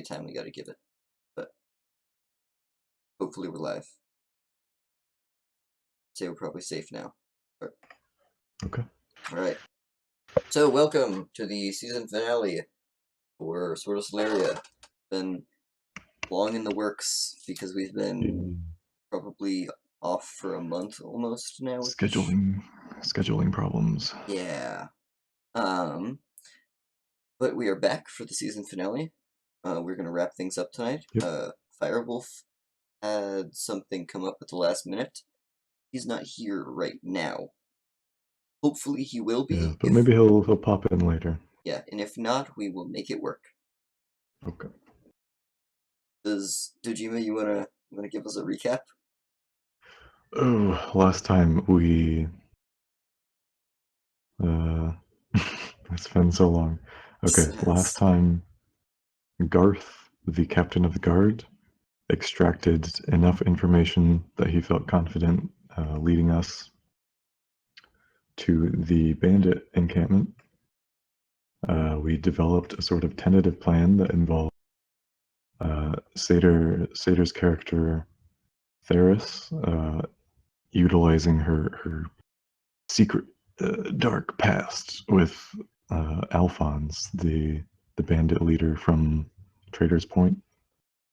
many time we gotta give it. But hopefully we're live. Say we're probably safe now. Okay. Alright. So welcome to the season finale for Solaria. Been long in the works because we've been probably off for a month almost now. Scheduling problems. Yeah. But we are back for the season finale. We're gonna wrap things up tonight. Yep. Firewolf had something come up at the last minute. He's not here right now. Hopefully he will be. Yeah, but maybe he'll pop in later. Yeah, and if not, we will make it work. Okay. Does Dojima, you wanna give us a recap? Oh, last time we it's been so long. Okay, last time Garth, the captain of the guard, extracted enough information that he felt confident leading us to the bandit encampment. We developed a sort of tentative plan that involved Sator's character Theris utilizing her secret dark past with Alphonse, the bandit leader from Trader's Point.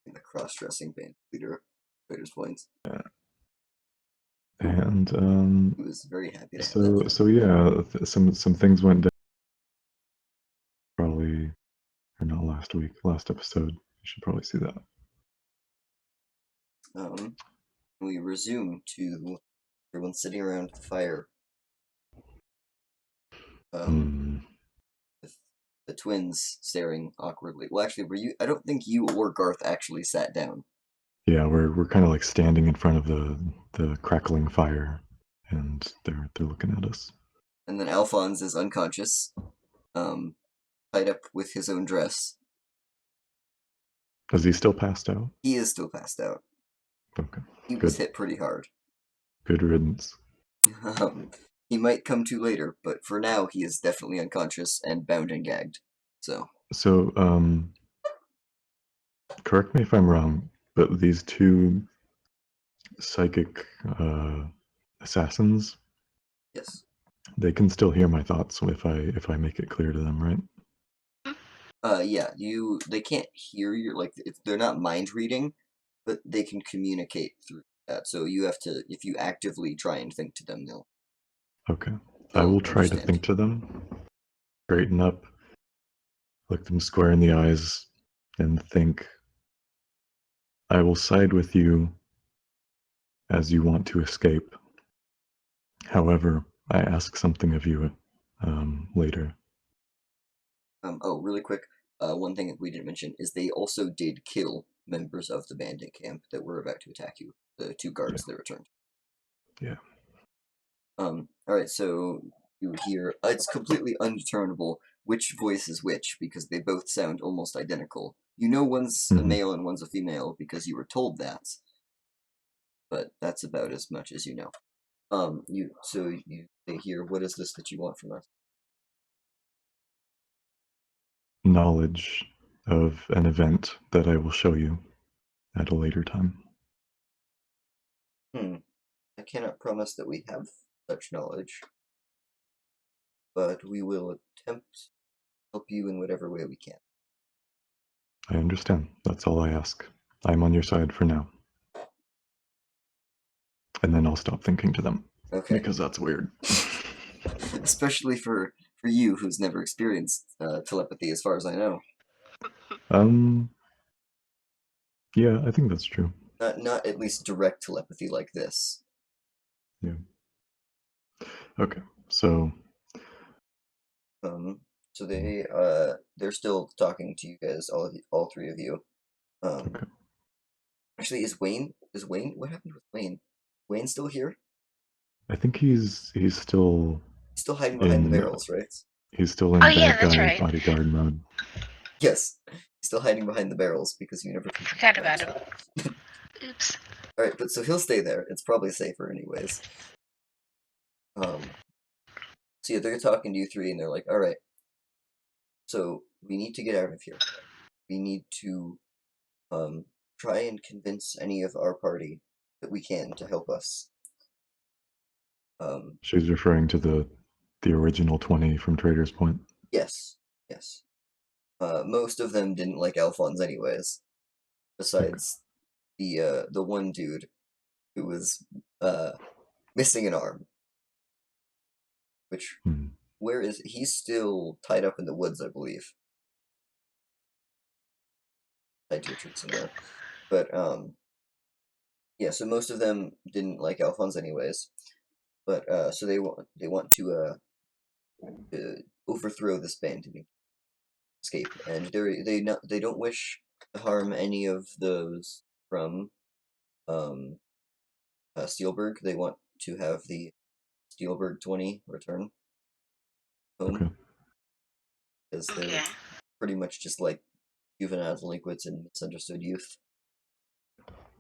The cross-dressing band leader, Trader's Point. Yeah. And he was very happy to have that. So yeah, some things went down. Probably, or not last week, last episode. You should probably see that. We resume to everyone sitting around the fire. The twins staring awkwardly. Well, actually, were you? I don't think you or Garth actually sat down. Yeah, we're kind of like standing in front of the crackling fire, and they're looking at us. And then Alphonse is unconscious, tied up with his own dress. Is he still passed out? He is still passed out. Okay. He was hit pretty hard. Good riddance. He might come to later, but for now he is definitely unconscious and bound and gagged. So, correct me if I'm wrong, but these two psychic assassins, yes, they can still hear my thoughts if I make it clear to them, right? yeah, they can't hear you, they're not mind reading, but they can communicate through that. So you have to, if you actively try and think to them, they'll I will try to think to them, straighten up, look them square in the eyes, and think, I will side with you as you want to escape. However, I ask something of you later. Oh, really quick, one thing that we didn't mention is they also did kill members of the bandit camp that were about to attack you. The two guards that returned. Yeah. Alright, so you hear, it's completely undeterminable which voice is which, because they both sound almost identical. You know one's a male and one's a female because you were told that. But that's about as much as you know. They hear, what is this that you want from us? Knowledge of an event that I will show you at a later time. I cannot promise that we have such knowledge, but we will attempt to help you in whatever way we can. I understand. That's all I ask. I'm on your side for now. And then I'll stop thinking to them. Okay. Because that's weird. Especially for you, who's never experienced telepathy, as far as I know. Yeah, I think that's true. Not at least direct telepathy like this. Yeah. Okay, so... So they're still talking to you guys, all three of you. Okay. Actually, is Wayne, what happened with Wayne? Wayne still here? I think he's still... He's still hiding behind the barrels, right? He's still in bad guy bodyguard mode. Yes, he's still hiding behind the barrels because you never forgot about him. Oops. Alright, but so he'll stay there. It's probably safer anyways. So yeah, they're talking to you three and they're like, alright, so we need to get out of here. we need to try and convince any of our party that we can to help us. She's referring to the original 20 from Trader's Point. Yes. Most of them didn't like Alphonse anyways. Besides the one dude who was missing an arm. Which where is he's still tied up in the woods, I believe. Tied to a tree somewhere. But yeah, so most of them didn't like Alphonse anyways. But so they want to overthrow this band and escape, and they don't wish to harm any of those from Steelberg. They want to have the Steelberg 20 return home because they're pretty much just like juvenile delinquents and misunderstood youth.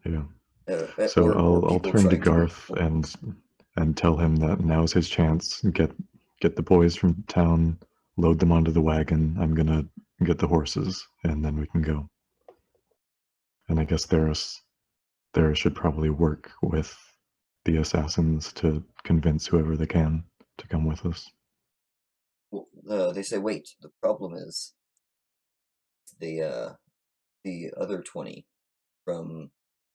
Yeah. So I'll turn to Garth and tell him that now's his chance. Get the boys from town, load them onto the wagon. I'm gonna get the horses, and then we can go. And I guess there should probably work with the assassins to convince whoever they can to come with us. Well, they say, wait, the problem is the other 20 from,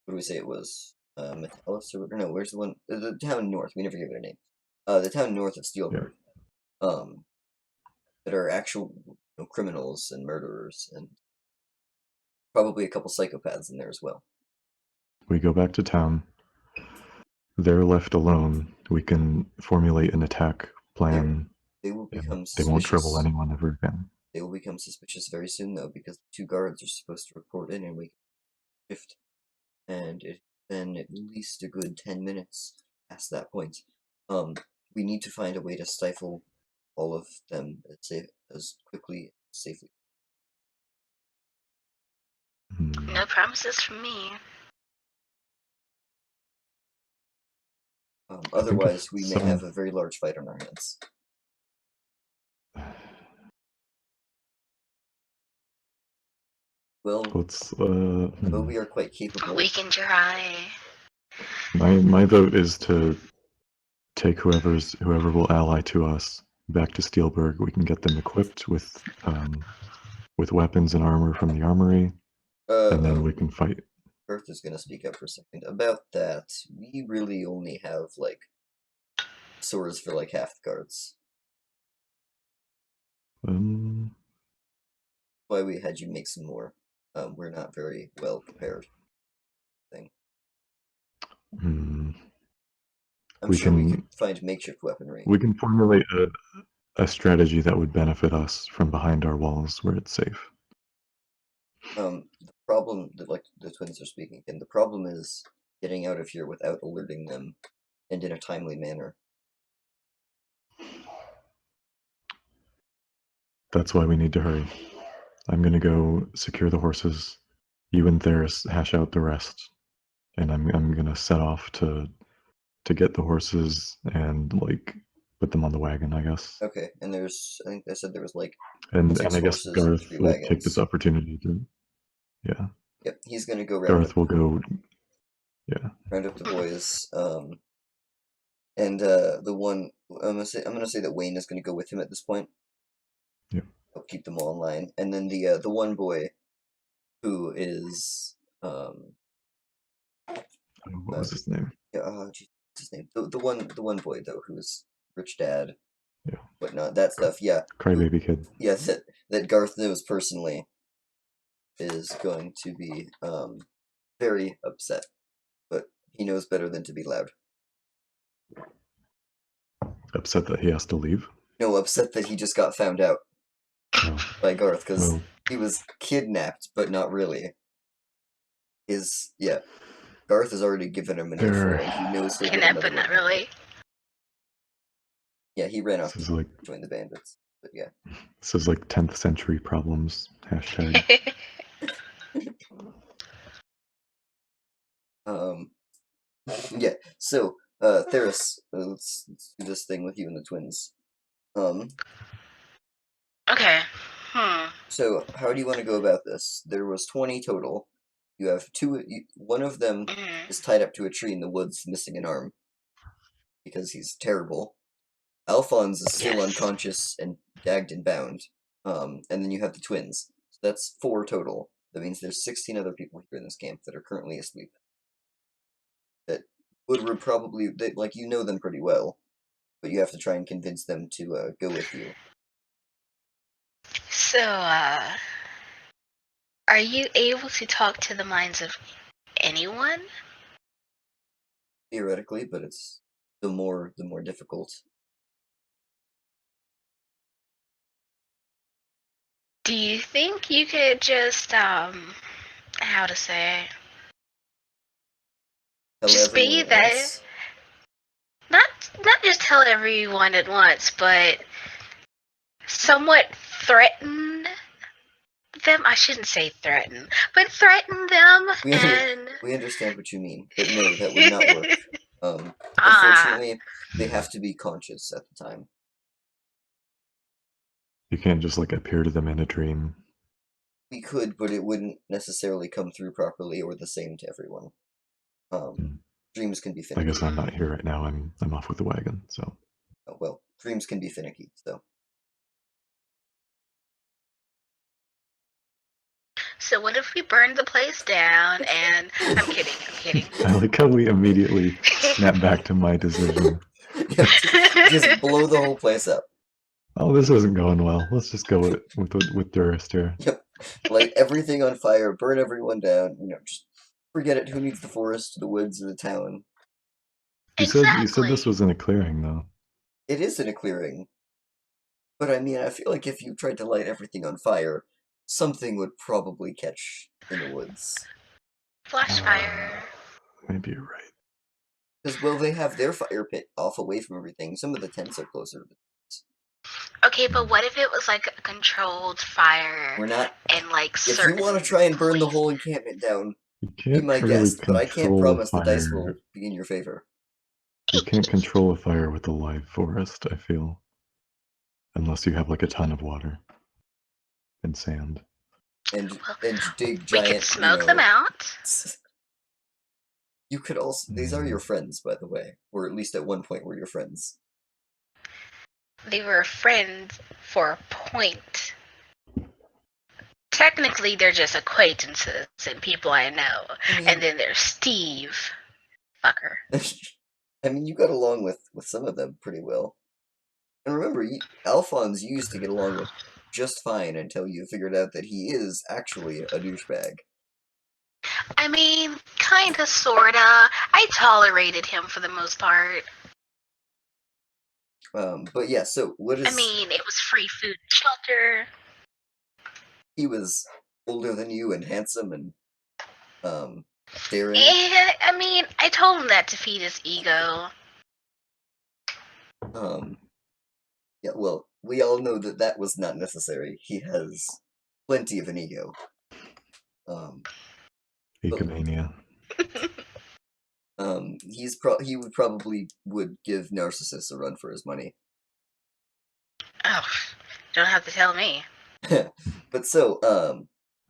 what do we say it was? Metalis, or no, where's the one? The town north, we never gave it a name. The town north of Steelberg. Yeah. That are actual criminals and murderers, and probably a couple psychopaths in there as well. We go back to town. They're left alone. We can formulate an attack plan. They will become suspicious. They won't trouble anyone ever again. They will become suspicious very soon, though, because the 2 guards are supposed to report in and we can shift. And it's been at least a good 10 minutes past that point. We need to find a way to stifle all of them as quickly and safely. No promises from me. Otherwise, we may have a very large fight on our hands. Well, we are quite capable. We can try. My vote is to take whoever will ally to us back to Steelberg. We can get them equipped with weapons and armor from the armory, and then we can fight. Earth is going to speak up for a second. About that, we really only have, like, swords for, like, half the guards. Why we had you make some more. We're not very well prepared. I'm sure we can find makeshift weaponry. We can formulate a strategy that would benefit us from behind our walls where it's safe. The problem that, like, the twins are speaking again, the problem is getting out of here without alerting them and in a timely manner. That's why we need to hurry. I'm gonna go secure the horses. You and Theris hash out the rest, and I'm gonna set off to get the horses and like put them on the wagon, I guess. Okay, and I think they said there was like and I guess Garth will take this opportunity to Yep, he's gonna go round Garth will go round up the boys. And the one I'm gonna say that Wayne is gonna go with him at this point. Yeah. Help keep them all in line. And then the one boy who is what was his name? Yeah, geez, what's his name? The one boy though who's rich dad. Yeah. Whatnot, that stuff, yeah. Crybaby kid. Yeah, that Garth knows personally is going to be very upset. But he knows better than to be loud. Upset that he has to leave? No, upset that he just got found out by Garth, because he was kidnapped, but not really. Garth has already given him an info, and he knows he'll kidnapped, but not really. Yeah, he ran off to join the bandits, but yeah. This is like 10th century problems, hashtag. Yeah, so, Theris, let's do this thing with you and the twins. Okay. So, how do you want to go about this? There was 20 total. You have one of them is tied up to a tree in the woods, missing an arm. Because he's terrible. Alphonse is still Yes. unconscious and gagged and bound. And then you have the twins. So that's 4 total. That means there's 16 other people here in this camp that are currently asleep. That would probably, like, you know them pretty well, but you have to try and convince them to go with you. So, are you able to talk to the minds of anyone? Theoretically, but it's the more difficult. Do you think you could just, how to say, Tell just be everyone at there? once. Not just tell everyone at once, but somewhat threaten them. I shouldn't say threaten, but threaten them and. We understand what you mean, but no, that would not work. Ah, Unfortunately, they have to be conscious at the time. You can't just like appear to them in a dream. We could, but it wouldn't necessarily come through properly or the same to everyone. Dreams can be I finicky. guess I'm not here right now. I'm off with the wagon. So. Oh, well, dreams can be finicky. So what if we burn the place down and I'm kidding. I like how we immediately snap back to my decision. Just blow the whole place up. Oh, this isn't going well. Let's just go with Durst here. Yep. Light everything on fire, burn everyone down, just forget it. Who needs the forest, the woods, or the town? You said this was in a clearing though. It is in a clearing. But I mean, I feel like if you tried to light everything on fire, something would probably catch in the woods. Flash fire. Maybe you're right. Because, well, they have their fire pit off away from everything. Some of the tents are closer to the tents. Okay, but what if it was like a controlled fire? We're not. And like If you want to try and burn the whole encampment down, be my guest, but I can't promise the dice will be in your favor. You can't control a fire with a live forest, I feel. Unless you have like a ton of water and sand. And dig giant. We could smoke them out. You could also. These are your friends, by the way, or at least at one point were your friends. They were friends for a point. Technically, they're just acquaintances and people I know. And then there's Steve. Fucker. I mean, you got along with some of them pretty well. And remember, Alphonse used to get along with just fine until you figured out that he is actually a douchebag. I mean, kinda, sorta. I tolerated him for the most part. But yeah, so what is... I mean, it was free food and shelter. He was older than you and handsome and, daring. Yeah, I mean, I told him that to feed his ego. Yeah, well, we all know that was not necessary. He has plenty of an ego. Egomania. He would probably give Narcissus a run for his money. Oh, don't have to tell me. But so,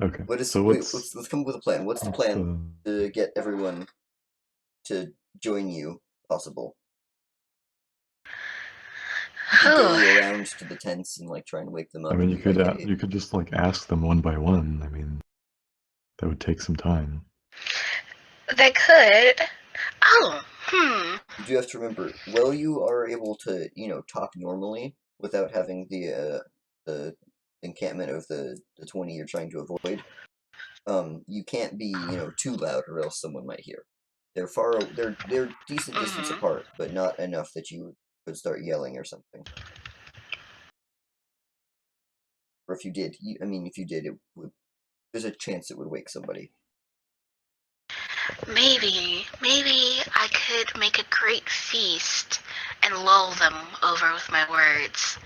okay. let's come up with a plan. What's the plan to get everyone to join you, possible? You could go around to the tents and like try and wake them up. I mean, you could just like ask them one by one. I mean, that would take some time. They could. You do have to remember, while you are able to, talk normally without having the encampment of the 20 you're trying to avoid, you can't be, too loud or else someone might hear. They're decent distance apart, but not enough that you would start yelling or something. Or if you did, there's a chance it would wake somebody. Maybe I could make a great feast and lull them over with my words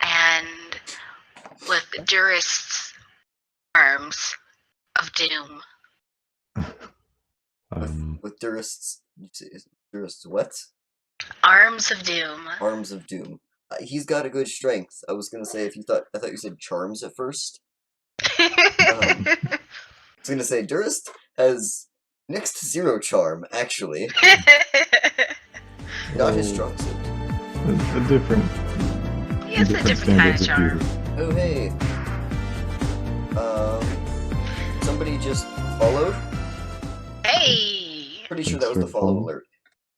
and with Durist's arms of doom. With Durist's what? Arms of doom. Arms of doom. He's got a good strength. I was gonna say I thought you said charms at first. I was gonna say Durst has next to 0 charm, actually. Not his strong suit. A different. It's a different kind of standards charm. beauty. Oh hey. Somebody just followed. Hey! Pretty sure Thanks that was the for follow following. alert.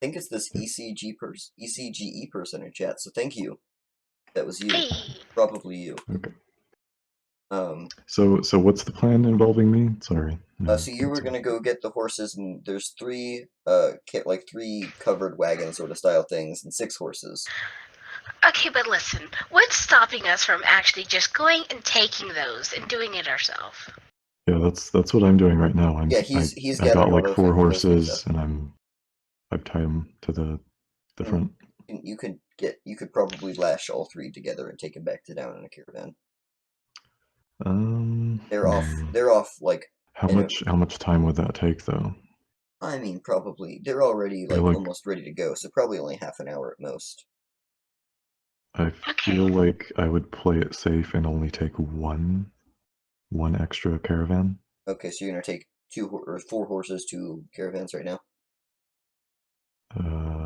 I think it's this ECGE person in chat. So thank you. That was you. Hey! Probably you. Okay. So So what's the plan involving me? Sorry. you were gonna go get the horses, and there's 3 3 covered wagon sort of style things, and 6 horses. Okay, but listen, what's stopping us from actually just going and taking those and doing it ourselves? Yeah, that's what I'm doing right now. He's I got gathering all like those 4 those things horses, up. and I've tied them to the front. You could probably lash all 3 together and take them back to down in a caravan. They're off like. How much time would that take though? I mean, probably they're already like- almost ready to go, so probably only half an hour at most. I feel like I would play it safe and only take one extra caravan. Okay, so you're gonna take 4 horses, 2 caravans right now.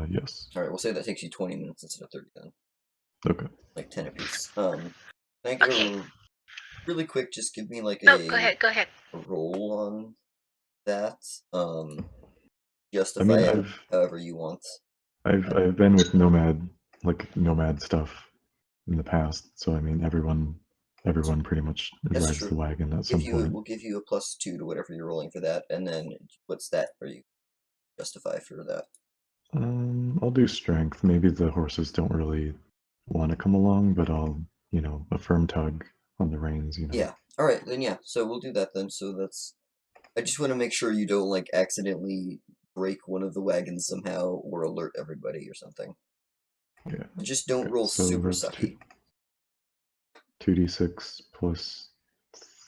Yes. All right, we'll say that takes you 20 minutes instead of 30 then. Okay. Like 10 apiece. Can I get a really quick? Just give me like go ahead. a roll on that. Justify I mean, it however you want. I've been with nomad stuff in the past, so I mean everyone pretty much That's rides true. the wagon at some point. We'll give you a +2 to whatever you're rolling for that, and then what stat are you justify for that? I'll do strength. Maybe the horses don't really want to come along, but I'll, a firm tug on the reins, Yeah. All right, then yeah. So we'll do that then. So that's. I just want to make sure you don't like accidentally break one of the wagons somehow or alert everybody or something. Yeah. Just don't roll so super that's sucky. 2d6 plus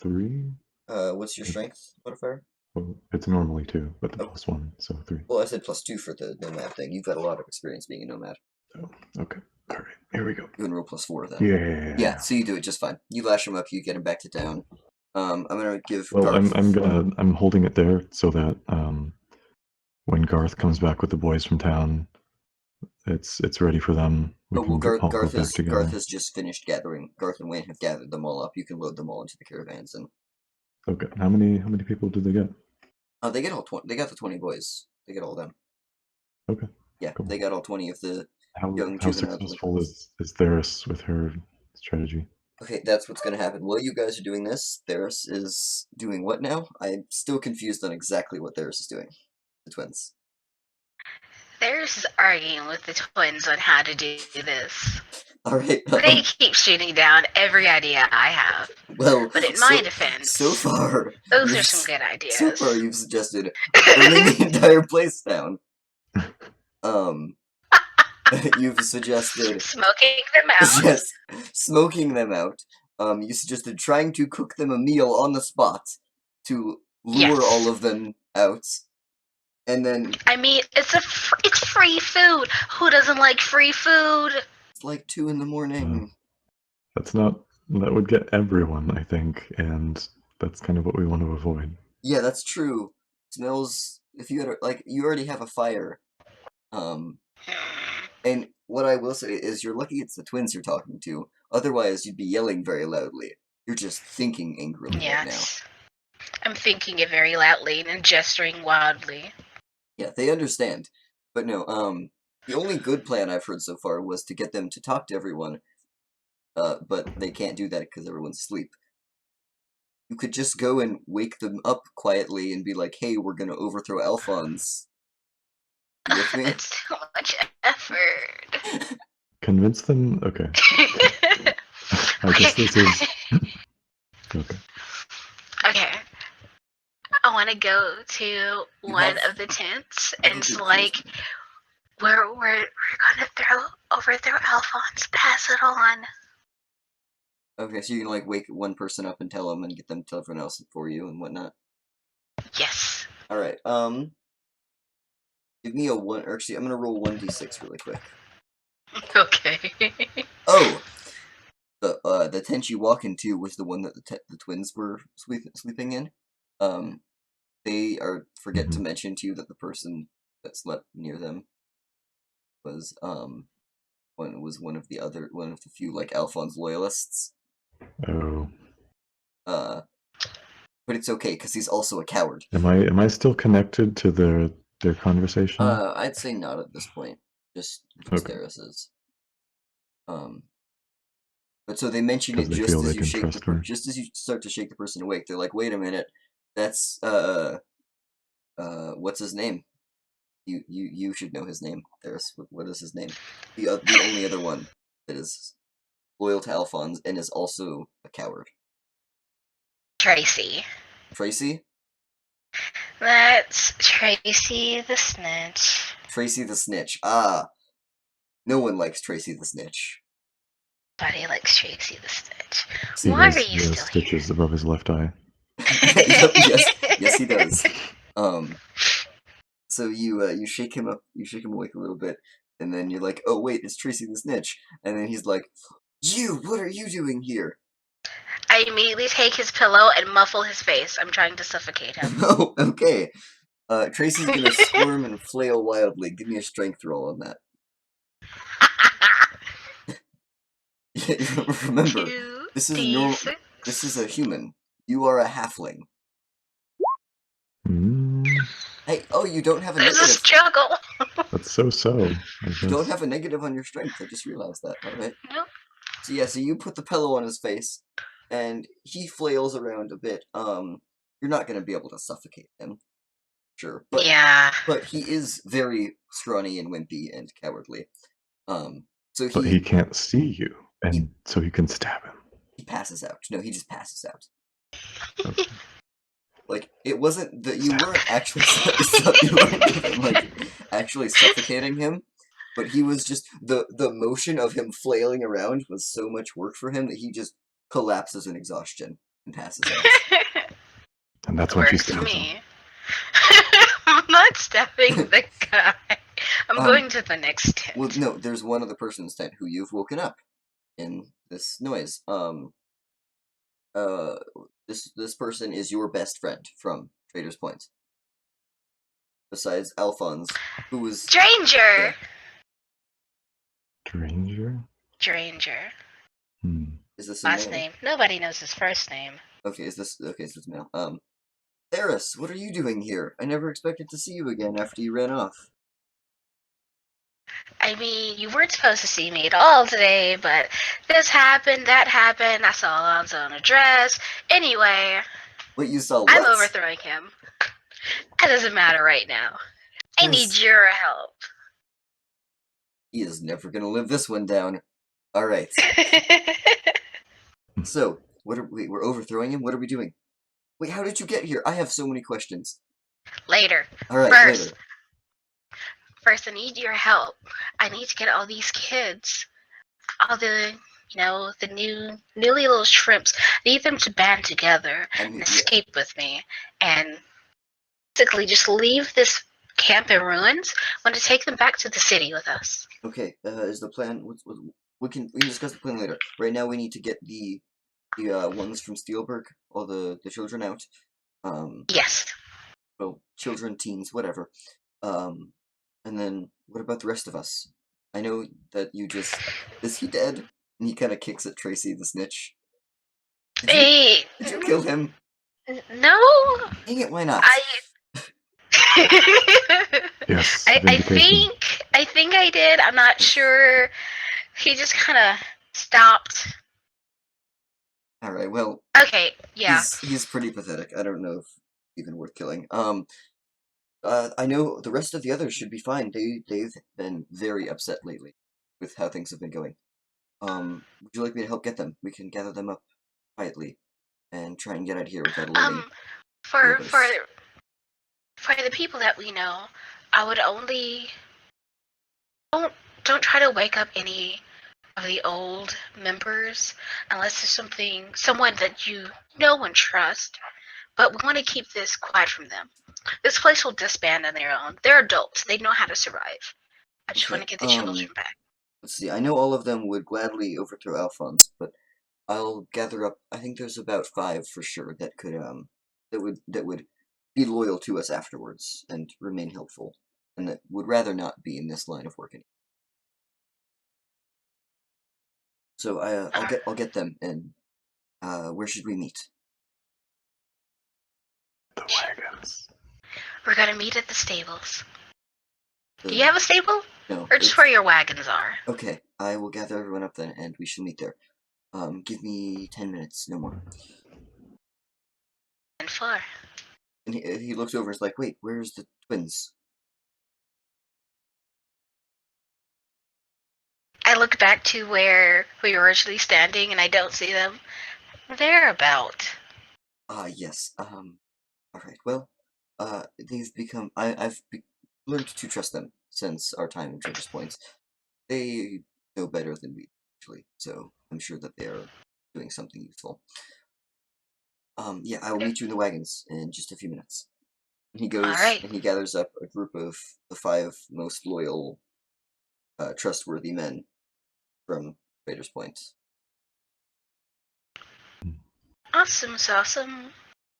3. What's your strength modifier? Well, it's normally 2, but Oh. plus 1, so 3. Well, I said +2 for the nomad thing. You've got a lot of experience being a nomad. Oh, okay. All right, here we go. You can roll +4 then. Yeah. Yeah, so you do it just fine. You lash him up, you get him back to town. I'm gonna give. Well, Garth... I'm holding it there so that when Garth comes back with the boys from town, it's ready for them. We can all go back together. Garth has just finished gathering. Garth and Wayne have gathered them all up. You can load them all into the caravans and. Okay. How many people did they get? They get all 20. They got the 20 boys. They get all of them. Okay. Yeah, cool. They got all 20 of the young How successful is Theris with her strategy? Okay, that's what's going to happen. While you guys are doing this, Theris is doing what now? I'm still confused on exactly what Theris is doing. The twins. Theris is arguing with the twins on how to do this. Alright. They keep shooting down every idea I have. Well, but in my defense, so far, those are some good ideas. So far, you've suggested burning the entire place down. You've suggested smoking them out. Yes, smoking them out. You suggested trying to cook them a meal on the spot to lure all of them out. And then I mean, it's free food. Who doesn't like free food? It's like 2 a.m. That would get everyone, I think, and that's kind of what we want to avoid. Yeah, that's true. Smells. If you had you already have a fire. And what I will say is, you're lucky it's the twins you're talking to. Otherwise, you'd be yelling very loudly. You're just thinking angrily right now. I'm thinking it very loudly and gesturing wildly. Yeah, they understand. But no, the only good plan I've heard so far was to get them to talk to everyone. But they can't do that because everyone's asleep. You could just go and wake them up quietly and be like, hey, we're gonna overthrow Alphonse. You with me? It's too much effort. Convince them? Okay. I guess this is... Okay. Okay. I want to go to one of the tents and it's like, we're gonna overthrow Alphonse. Pass it on. Okay, so you can wake one person up and tell them, and get them to tell everyone else for you and whatnot. Yes. All right. Give me a 1. Or actually, I'm gonna roll 1d6 really quick. Okay. Oh, the tent you walk into was the one that the twins were sleeping in. They forget to mention to you that the person that slept near them was one of the few like Alphonse loyalists. Oh. But it's okay because he's also a coward. Am I still connected to their conversation? I'd say not at this point. Just Okay. Darius's. But so they mention it Because they feel they can trust her. just as you start to shake the person awake. They're like, "Wait a minute, that's what's his name? You should know his name. Darius, what is his name? The only other one that is loyal to Alphonse and is also a coward. Tracy. Tracy? That's Tracy the Snitch. Tracy the Snitch. Ah, no one likes Tracy the Snitch. Nobody likes Tracy the Snitch. He Why has, are you still stitches above his left eye. yes, he does. So you shake him awake a little bit, and then you're like, oh wait, it's Tracy the Snitch, and then he's like, what are you doing here? I immediately take his pillow and muffle his face. I'm trying to suffocate him. Oh, okay. Tracy's gonna squirm and flail wildly. Give me a strength roll on that. Remember, this is normal. This is a human. You are a halfling. Hey, oh, you don't have a negative. There's a struggle. That's so. You don't have a negative on your strength. I just realized that. All right. Nope. So yeah, so you put the pillow on his face, and he flails around a bit. You're not gonna be able to suffocate him, sure. But yeah. But he is very scrawny and wimpy and cowardly. So but he can't see you, and so you can stab him. He passes out. No, he just passes out. Okay. Like, it wasn't that you weren't actually actually suffocating him, but he was just the motion of him flailing around was so much work for him that he just collapses in exhaustion and passes out. And that's when she stabs him. I'm not stabbing the guy. I'm going to the next tent. Well, no, there's one other person's tent who you've woken up in this noise. This person is your best friend from Trader's Point. Besides Alphonse, who was Stranger. Yeah. Stranger. Is this a last name? Nobody knows his first name. Okay, so it's male. Eris, what are you doing here? I never expected to see you again after you ran off. I mean, you weren't supposed to see me at all today, but this happened, that happened, I saw Alonso in a dress. Anyway, wait, you saw what? I'm overthrowing him. That doesn't matter right now. I need your help. He is never gonna live this one down. Alright. So, we're overthrowing him? What are we doing? Wait, how did you get here? I have so many questions. Later. Alright, later. First, I need your help. I need to get all these kids, all the, the newly little shrimps. I need them to band together and escape with me, and basically just leave this camp in ruins. I want to take them back to the city with us. Okay, is the plan? We can discuss the plan later. Right now, we need to get the ones from Steelberg, all the children out. Yes. Well, children, teens, whatever. And then, what about the rest of us? I know that you just... Is he dead? And he kind of kicks at Tracy the Snitch. Did you kill him? No. Dang it, why not? Yes. I think I did. I'm not sure. He just kind of stopped. Alright, well... Okay, yeah. He's pretty pathetic. I don't know if even worth killing. I know the rest of the others should be fine. They've been very upset lately with how things have been going. Would you like me to help get them? We can gather them up quietly and try and get out of here without alerting. For the people that we know, I would only don't try to wake up any of the old members unless there's someone that you know and trust. But we want to keep this quiet from them. This place will disband on their own. They're adults. They know how to survive. I just want to get the children back. let's see. I know all of them would gladly overthrow Alphonse, but I'll gather up. I think there's about 5 for sure that could that would be loyal to us afterwards and remain helpful, and that would rather not be in this line of work anymore. So I'll get them. And where should we meet? The wagons. We're gonna meet at the stables. The, Do you have a stable? no? Or just where your wagons are? Okay, I will gather everyone up then, and we shall meet there. Give me 10 minutes, no more. And 4. And he looks over and is like, wait, where's the twins? I look back to where we were originally standing, and I don't see them. They're about. Yes, alright, well, they've become, I've learned to trust them since our time in Trader's Points. They know better than we do, actually, so I'm sure that they are doing something useful. Yeah, I will meet you in the wagons in just a few minutes. And he goes Alright. and he gathers up a group of the 5 most loyal, trustworthy men from Trader's Point. Awesome, awesome.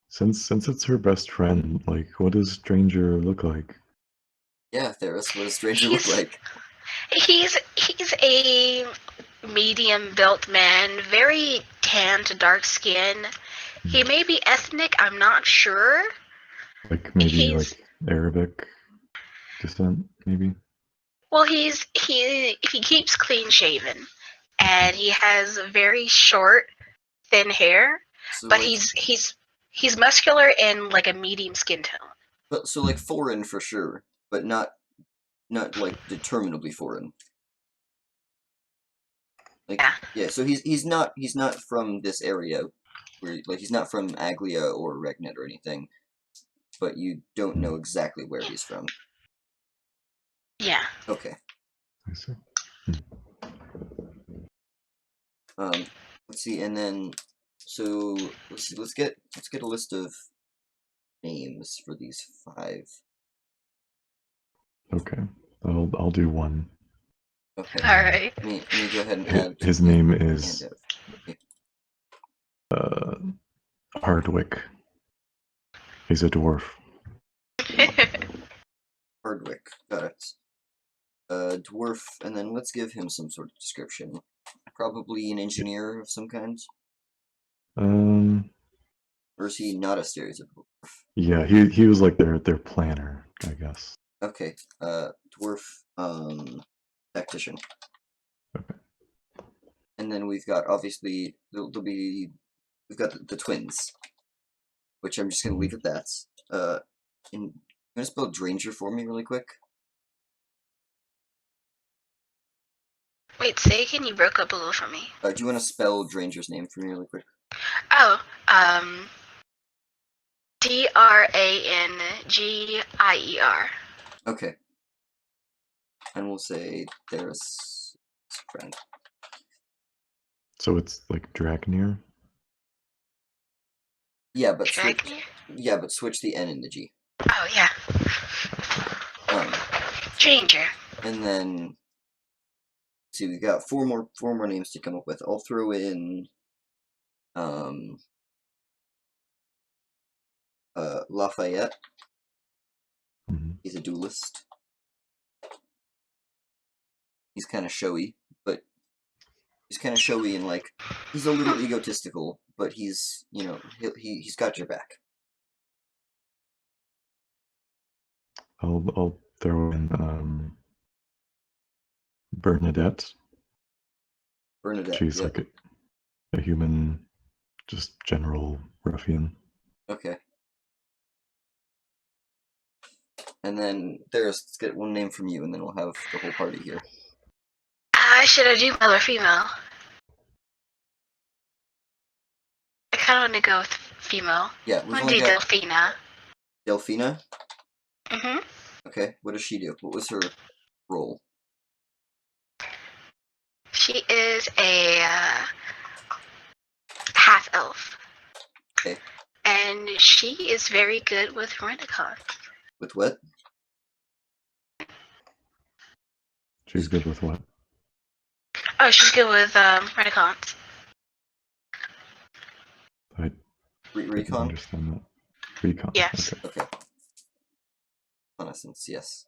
Since it's her best friend, like, what does Stranger look like? Yeah, Theris, what does Stranger look like? He's a medium-built man, very tan to dark skin. He may be ethnic, I'm not sure. Like maybe He's like Arabic descent, maybe. well, he keeps clean shaven, and he has very short, thin hair. So But like, he's muscular and like a medium skin tone. so like foreign for sure, but not like determinably foreign. Like, yeah. So he's not from this area, where like he's not from Aglia or Regnet or anything, but you don't know exactly where he's from. Yeah. Okay. I see. Let's see, and then so let's see. Let's get a list of names for these 5. Okay, I'll do one. Okay. All right. Let me go ahead and add. His name is handout. Hardwick. He's a dwarf. Hardwick. Got it. Dwarf, and then let's give him some sort of description. Probably an engineer of some kind. Or is he not a stereotypical dwarf? Yeah, he was like their planner, I guess. Okay. Dwarf, tactician. Okay. And then we've got, obviously, we've got the twins, which I'm just gonna leave at that. You gonna spell Dranger for me really quick? Wait, say again. You broke up a little for me. Do you want to spell Dranger's name for me really quick? Oh, Dranger. Okay. And we'll say there's friend. So it's like Dragneer? Yeah, but switch the N and the G. Oh yeah. Stranger. And then see, we got four more names to come up with. I'll throw in Lafayette. Mm-hmm. He's a duelist. He's kind of showy, but he's kind of showy and like he's a little egotistical, but he's he's got your back. I'll throw in Bernadette. She's yep. like a human, just general ruffian. Okay. And then let's get one name from you, and then we'll have the whole party here. Should I do male or female? I kind of want to go with female. Yeah, I'm gonna do Delphina. Delphina? Mm-hmm. Okay, what does she do? What was her role? She is a half elf. Okay. And she is very good with Renicon. With what? She's good with what? Oh, she's good with Renaissance. I didn't Recon? understand that. Recon. Yes. Okay. Okay. Reconnaissance, yes.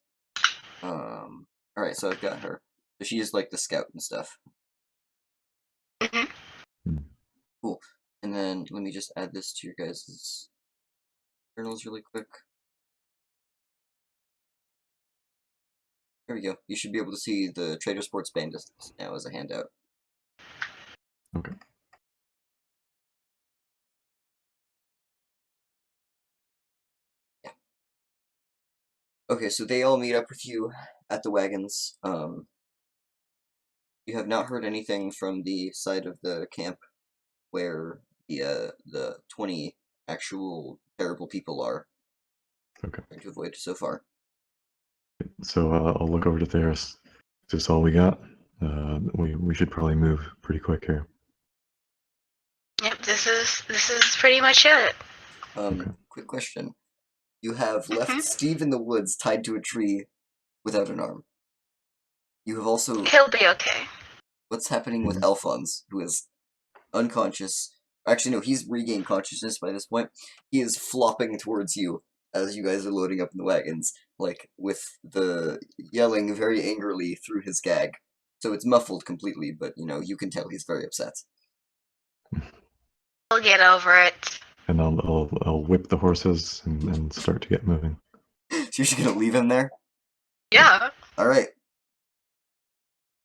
Alright, so I've got her. So she is like the scout and stuff. Mm-hmm. Cool. And then let me just add this to your guys' journals really quick. There we go. You should be able to see the Trader Sports Bandits now as a handout. Okay. Yeah. Okay, so they all meet up with you at the wagons. You have not heard anything from the side of the camp where the 20 actual terrible people are. Okay. Trying to avoid so far. So I'll look over to Theris. Is this all we got? We should probably move pretty quick here. Yep. This is pretty much it. Okay. Quick question. You have left Mhm. Steve in the woods tied to a tree without an arm. You have also... He'll be okay. What's happening with Mhm. Alphonse, who is unconscious? Actually, no, he's regained consciousness by this point. He is flopping towards you as you guys are loading up in the wagons, like, with the yelling very angrily through his gag. So it's muffled completely, but, you know, you can tell he's very upset. We'll get over it. And I'll whip the horses and start to get moving. So you're just gonna leave him there? Yeah. Alright.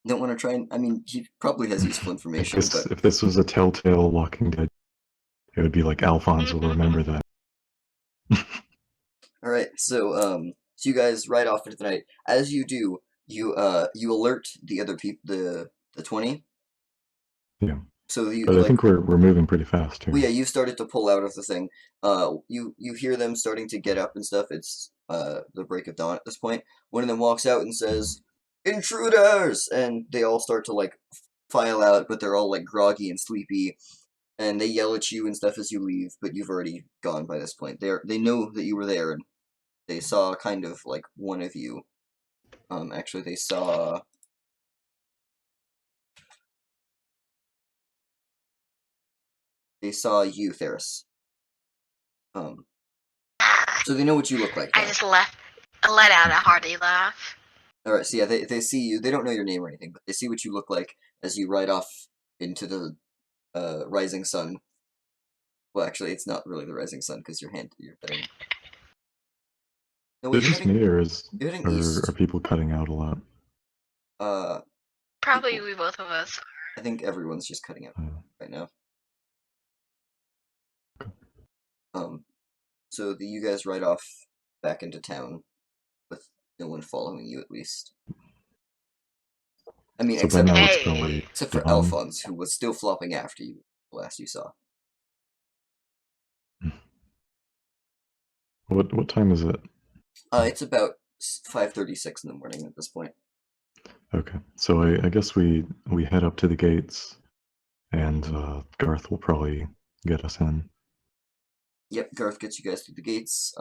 Don't want to try and... I mean, he probably has useful information, but... If this was a Telltale Walking Dead, it would be like Alphonse will remember that. Alright, so you guys ride off into the night. As you do, you alert the other people, the 20. Yeah. So you But I like... think we're moving pretty fast here. Well, yeah, you started to pull out of the thing. You hear them starting to get up and stuff. It's the break of dawn at this point. One of them walks out and says, "Intruders!" And they all start to like file out, but they're all like groggy and sleepy, and they yell at you and stuff as you leave. But you've already gone by this point. They know that you were there, and they saw kind of like one of you. Actually, they saw. They saw you, Theris. So they know what you look like now. I just let out a hearty laugh. Alright, so yeah, they see you. They don't know your name or anything, but they see what you look like as you ride off into the rising sun. Well, actually, it's not really the rising sun because you're heading... No, wait, Is this just me, or you're heading are east. people cutting out a lot? Probably People. we both of us. I think everyone's just cutting out right now. So you guys ride off back into town with no one following you, at least. I mean, So by now it's probably except for dawn. Alphonse, who was still flopping after you the last you saw. What time is it? It's about 5:36 in the morning at this point. Okay, so I guess we head up to the gates, and Garth will probably get us in. Yep, Garth gets you guys through the gates.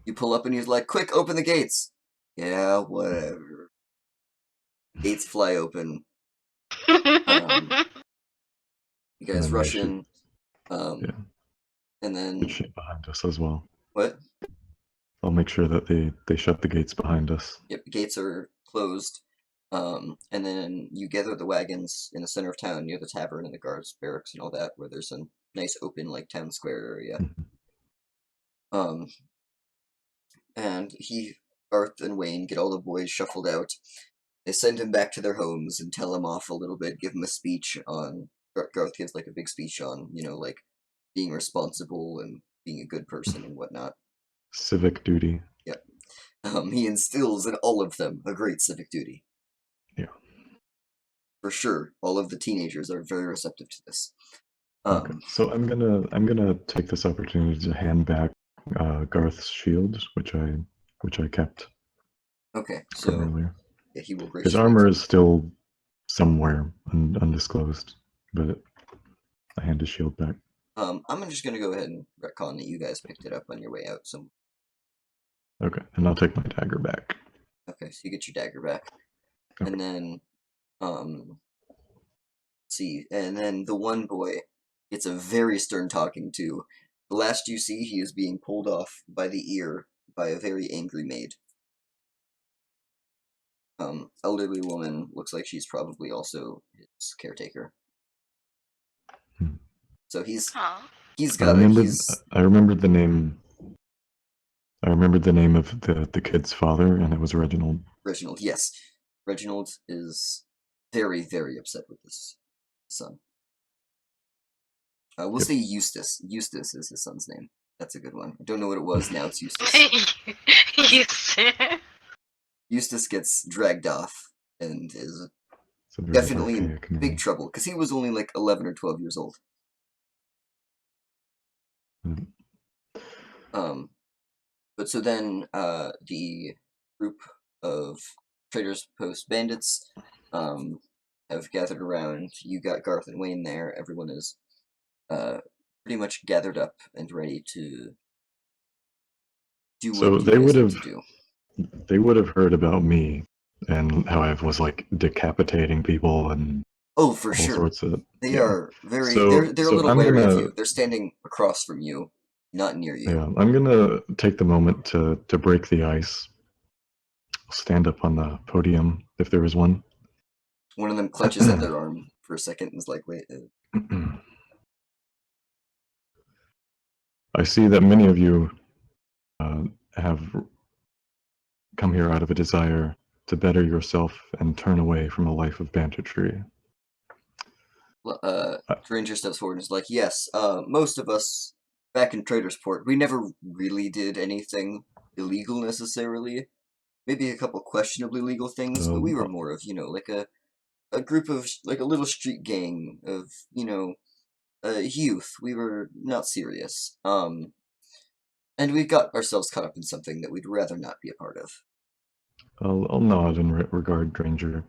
You pull up and he's like, "Quick, open the gates!" Yeah, whatever. Gates fly open. You guys rush in. Yeah. And then... Get shut behind us as well. What? I'll make sure that they shut the gates behind us. Yep, the gates are closed. And then you gather the wagons in the center of town near the tavern and the guards' barracks and all that, where there's a nice open like town square area. And Garth and Wayne get all the boys shuffled out. They send him back to their homes and tell him off a little bit, give him a speech on... Garth gives like a big speech on, you know, like being responsible and being a good person and whatnot. Civic duty. Yep. He instills in all of them a great civic duty. Yeah. For sure, all of the teenagers are very receptive to this. Okay. So I'm gonna take this opportunity to hand back Garth's shield, which I kept. Okay, from so earlier. yeah, he will His graciously... armor is still somewhere undisclosed, but I hand his shield back. I'm just gonna go ahead and retcon that you guys picked it up on your way out. So... Okay, and I'll take my dagger back. Okay, so you get your dagger back, Okay. and then See, and then the one boy gets a very stern talking to. The last you see, he is being pulled off by the ear by a very angry maid. Elderly woman, looks like she's probably also his caretaker. Hmm. So he's Oh. got I remembered the name. I remembered the name of the kid's father, and it was Reginald. Reginald, yes. Reginald is very, very upset with his son. We'll say Eustace. Eustace is his son's name. That's a good one. I don't know what it was, now it's Eustace. Eustace gets dragged off and is definitely in big trouble, because he was only like 11 or 12 years old. But so then the group of Traders Post bandits have gathered around. You got Garth and Wayne there. Everyone is pretty much gathered up and ready to do what you guys need to do. They would have heard about me and how I was like decapitating people and for sure. Sorts of, they are very they're a little wary of you. They're standing across from you, not near you. Yeah, I'm gonna take the moment to break the ice. Stand up on the podium if there is one. One of them clutches at their arm for a second and is like, wait. I see that many of you have come here out of a desire to better yourself and turn away from a life of banditry. Granger steps forward and is like, yes, most of us back in Tradersport, we never really did anything illegal necessarily. Maybe a couple questionably legal things, but we were more of, like a group of, like a little street gang of, youth. We were not serious. And we got ourselves caught up in something that we'd rather not be a part of. I'll nod in regard, Granger.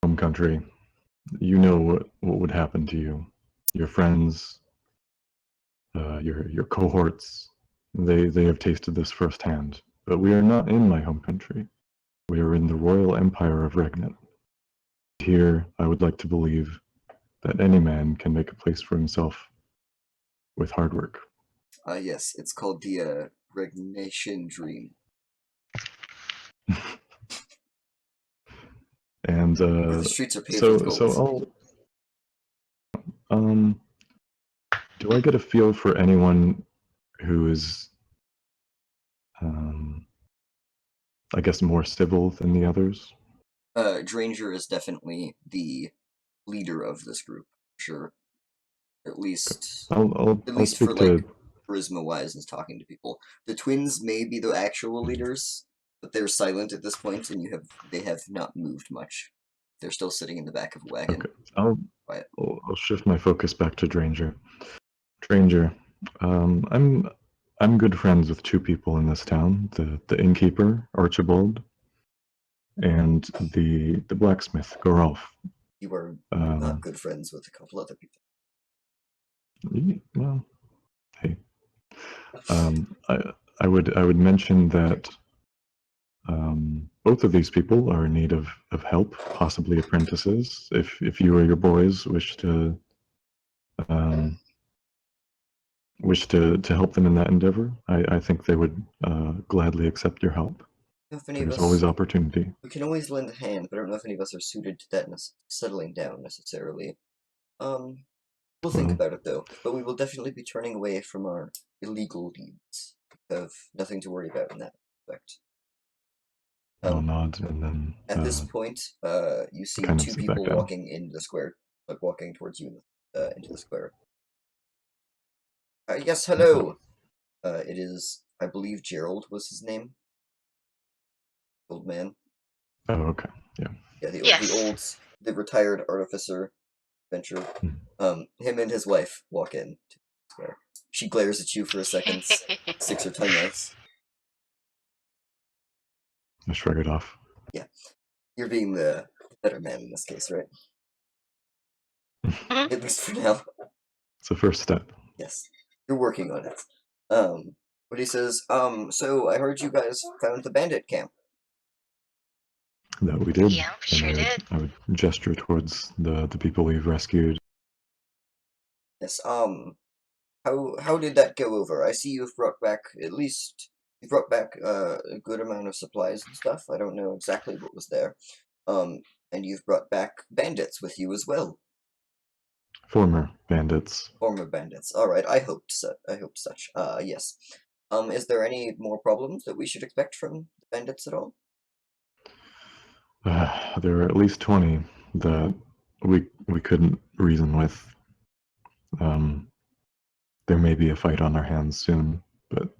Home country. You know what would happen to you. Your friends, your cohorts, they have tasted this firsthand. But we are not in my home country. We are in the Royal Empire of Regnet. Here, I would like to believe that any man can make a place for himself with hard work. Yes, it's called the Regnation Dream. And the streets are paved with gold. So do I get a feel for anyone who is I guess more civil than the others? Granger is definitely the leader of this group, sure. At least, I'll for like charisma wise and talking to people. The twins may be the actual leaders, but they're silent at this point, and they have not moved much. They're still sitting in the back of a wagon. Okay. I'll shift my focus back to Granger. Granger, I'm good friends with two people in this town: the innkeeper Archibald, and the blacksmith Goralf. You are not good friends with a couple other people. Well, hey, I would mention that both of these people are in need of help, possibly apprentices. If you or your boys wish to help them in that endeavor, I think they would gladly accept your help. There's always opportunity. We can always lend a hand, but I don't know if any of us are suited to that settling down necessarily. We'll think about it though, but we will definitely be turning away from our illegal deeds. We have nothing to worry about in that respect. I'll nod, and then at this point, you see two people walking into the square, like walking towards you into the square. Yes, hello. It is, I believe, Gerald was his name. Old man. Oh, okay. Yeah. Yeah, the retired artificer adventurer. Him and his wife walk in to the square. She glares at you for a second, sticks her tongue out. I shrug it off. Yeah. You're being the better man in this case, right? At least for now. It's the first step. Yes. You're working on it. But he says, so I heard you guys found the bandit camp. that we did. Yeah, sure did. I would gesture towards the people we've rescued. Yes, how did that go over? I see you've brought back a good amount of supplies and stuff. I don't know exactly what was there. And you've brought back bandits with you as well. Former bandits. Former bandits. Alright, I hoped such. Yes. Is there any more problems that we should expect from the bandits at all? There are at least 20 that we couldn't reason with. There may be a fight on our hands soon, but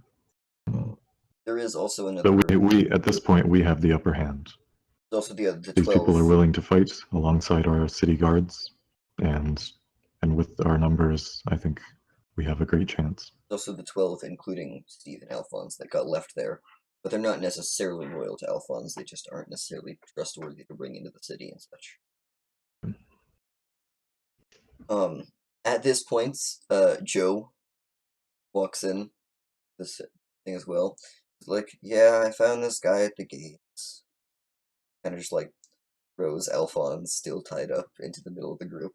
there is also another. But we at this point we have the upper hand. Also the 12. These people are willing to fight alongside our city guards, and with our numbers, I think we have a great chance. Also the 12, including Steve and Alphonse, that got left there. But they're not necessarily loyal to Alphonse, they just aren't necessarily trustworthy to bring into the city and such. At this point, Joe walks in this thing as well. He's like, yeah, I found this guy at the gates. Kind of just like throws Alphonse, still tied up, into the middle of the group.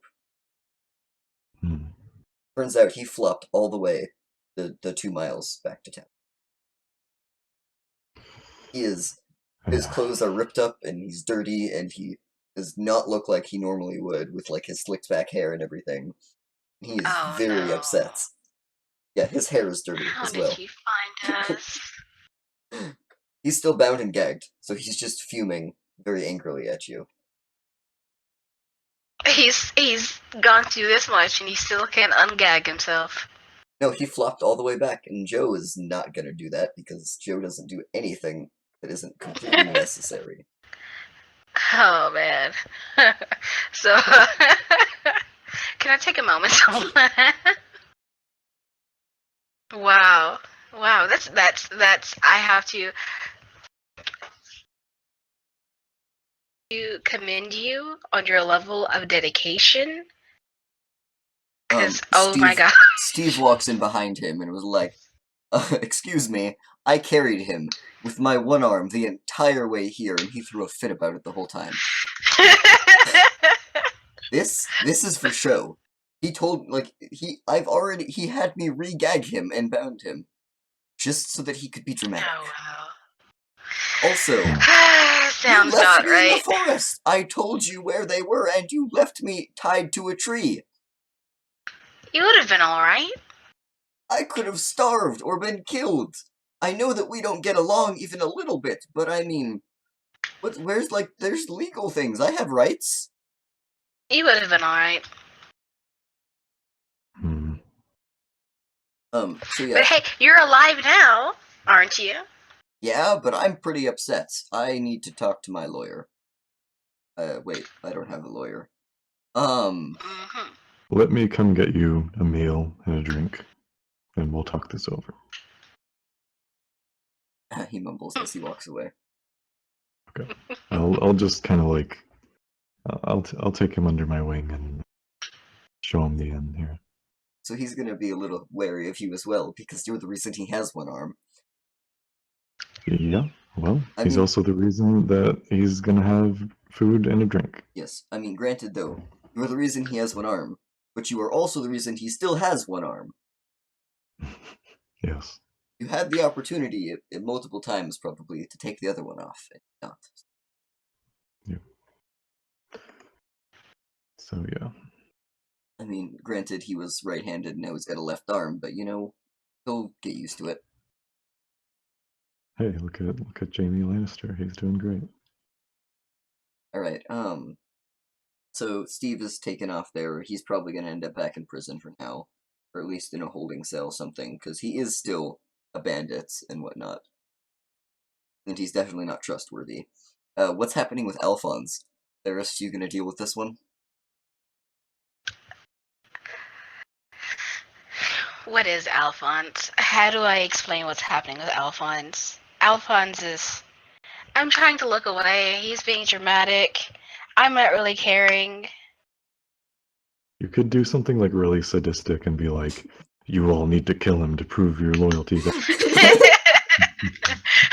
Turns out he flopped all the way the 2 miles back to town. His clothes are ripped up and he's dirty and he does not look like he normally would with like his slicked back hair and everything. He is very upset. Yeah, his hair is dirty as well. How did he find us? He's still bound and gagged, so he's just fuming very angrily at you. He's gone through this much and he still can't ungag himself. No, he flopped all the way back, and Joe is not gonna do that because Joe doesn't do anything that isn't completely necessary. Oh man. So can I take a moment? Wow. That's I have to commend you on your level of dedication. Because my god. Steve walks in behind him and was like, excuse me, I carried him with my one arm the entire way here, and he threw a fit about it the whole time. This is for show. He told, he had me re-gag him and bound him. Just so that he could be dramatic. Oh, wow. Also, sounds you left not me right. in the forest. I told you where they were, and you left me tied to a tree. You would have been alright. I could have starved or been killed. I know that we don't get along even a little bit, but I mean, there's legal things. I have rights. You would have been alright. So yeah. But hey, you're alive now, aren't you? Yeah, but I'm pretty upset. I need to talk to my lawyer. Wait, I don't have a lawyer. Let me come get you a meal and a drink, and we'll talk this over. He mumbles as he walks away. Okay. I'll just kind of like, I'll take him under my wing and show him the end here. So he's gonna be a little wary of you as well, because you're the reason he has one arm. Yeah, well, he's also the reason that he's gonna have food and a drink. Yes, I mean, granted though, you're the reason he has one arm, but you are also the reason he still has one arm. Yes. You had the opportunity multiple times, probably, to take the other one off, and not. Yeah. So, yeah. I mean, granted, he was right-handed, now he's got a left arm, but, you know, he'll get used to it. Hey, look at Jaime Lannister. He's doing great. Alright, so Steve is taken off there. He's probably gonna end up back in prison for now. Or at least in a holding cell or something, because he is still a bandit and whatnot. And he's definitely not trustworthy. What's happening with Alphonse? Theris, you gonna deal with this one? What is Alphonse? How do I explain what's happening with Alphonse? Alphonse is... I'm trying to look away. He's being dramatic. I'm not really caring. You could do something like really sadistic and be like, you all need to kill him to prove your loyalty.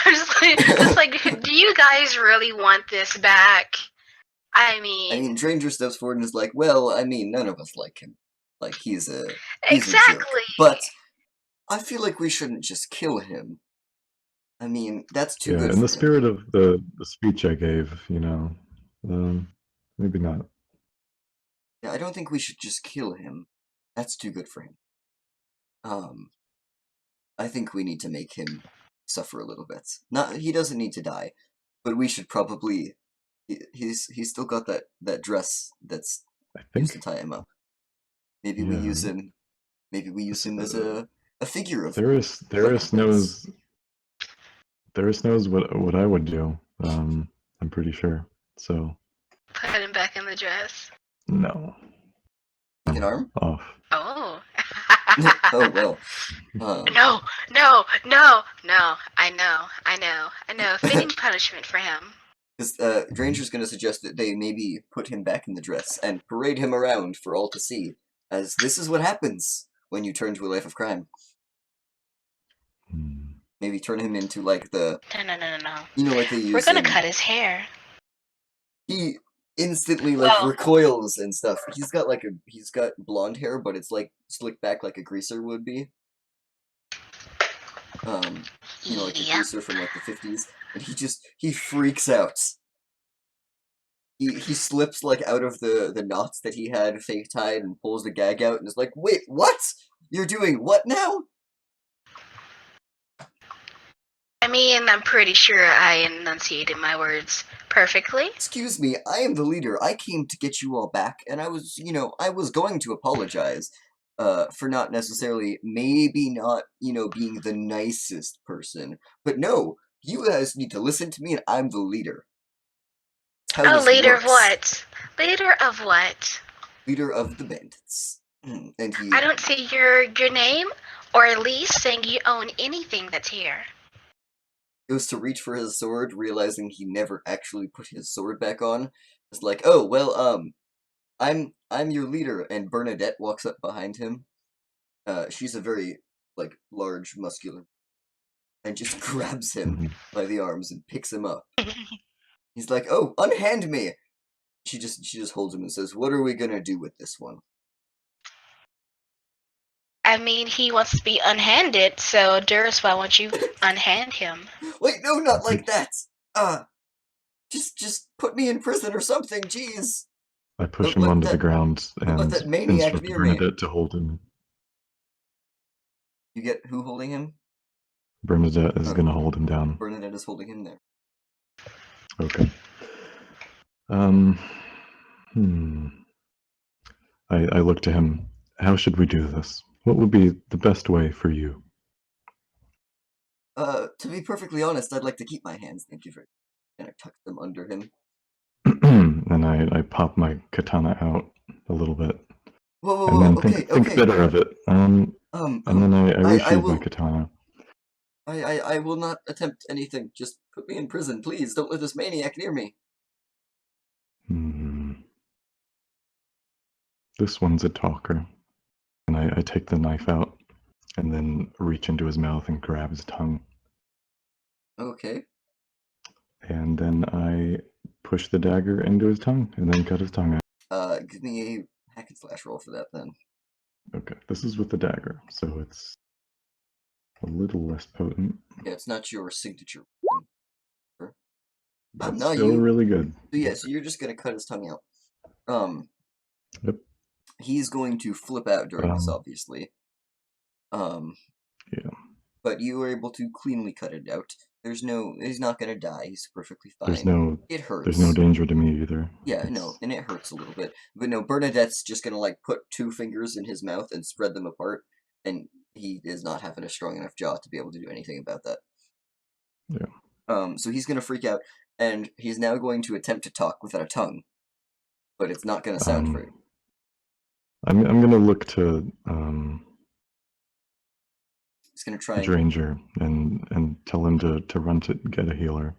I'm just like, do you guys really want this back? I mean, Dranger steps forward and is like, well, none of us like him. Like, he's a jerk. exactly. But I feel like we shouldn't just kill him. That's too good in for the him. spirit of the speech I gave, maybe not. Yeah, I don't think we should just kill him. That's too good for him. I think we need to make him suffer a little bit. He doesn't need to die, but we should probably. He's still got that dress that's I used to think tie him up. Maybe we use him. Maybe we use him as a figure of. Darius knows what I would do. I'm pretty sure. So Put him back in the dress. no. Like an arm? Off. Oh. Oh well. No. I know. Fitting punishment for him. Because Dranger's going to suggest that they maybe put him back in the dress and parade him around for all to see, as this is what happens when you turn to a life of crime. Maybe turn him into like the. No. You know, like they use. We're gonna cut his hair. He instantly recoils and stuff. He's got blonde hair, but it's like slicked back like a greaser would be. You know, like a greaser from like the 50s, and he freaks out. He slips like out of the knots that he had fake tied and pulls the gag out and is like, "Wait, what? You're doing what now?" I'm pretty sure I enunciated my words perfectly. Excuse me, I am the leader. I came to get you all back, and I was going to apologize for not necessarily, maybe not, being the nicest person. But no, you guys need to listen to me, and I'm the leader. Leader of what? Leader of what? Leader of the bandits. And I don't see your name, or at least saying you own anything that's here. Goes to reach for his sword, realizing he never actually put his sword back on. It's like, oh, well, I'm your leader, and Bernadette walks up behind him. She's a very, large, muscular, and just grabs him by the arms and picks him up. He's like, oh, unhand me! She just holds him and says, what are we gonna do with this one? He wants to be unhanded, so Durst, why won't you unhand him? Wait, no, not like that! Just put me in prison or something, jeez! I push him onto the ground and instruct Bernadette to hold him. You get who holding him? Bernadette is gonna hold him down. Bernadette is holding him there. Okay. I look to him. How should we do this? What would be the best way for you? To be perfectly honest, I'd like to keep my hands, thank you very much. And I tuck them under him. And I pop my katana out a little bit. Whoa, and then okay, think better of it. And then I retrieve my katana. I will not attempt anything. Just put me in prison, please. Don't let this maniac near me. This one's a talker. And I take the knife out and then reach into his mouth and grab his tongue. Okay. And then I push the dagger into his tongue and then cut his tongue out. Give me a hack and slash roll for that then. Okay, this is with the dagger, so it's a little less potent. Yeah, it's not your signature. That's still really good. So yeah, so you're just gonna cut his tongue out. Yep. He's going to flip out during this, obviously. Yeah. But you were able to cleanly cut it out. He's not gonna die. He's perfectly fine. It hurts. There's no danger to me either. Yeah, no, and it hurts a little bit. But no, Bernadette's just gonna put 2 fingers in his mouth and spread them apart, and he is not having a strong enough jaw to be able to do anything about that. Yeah. So he's gonna freak out, and he's now going to attempt to talk without a tongue, but it's not gonna sound right. I'm gonna look to He's gonna try Dranger and tell him to run to get a healer.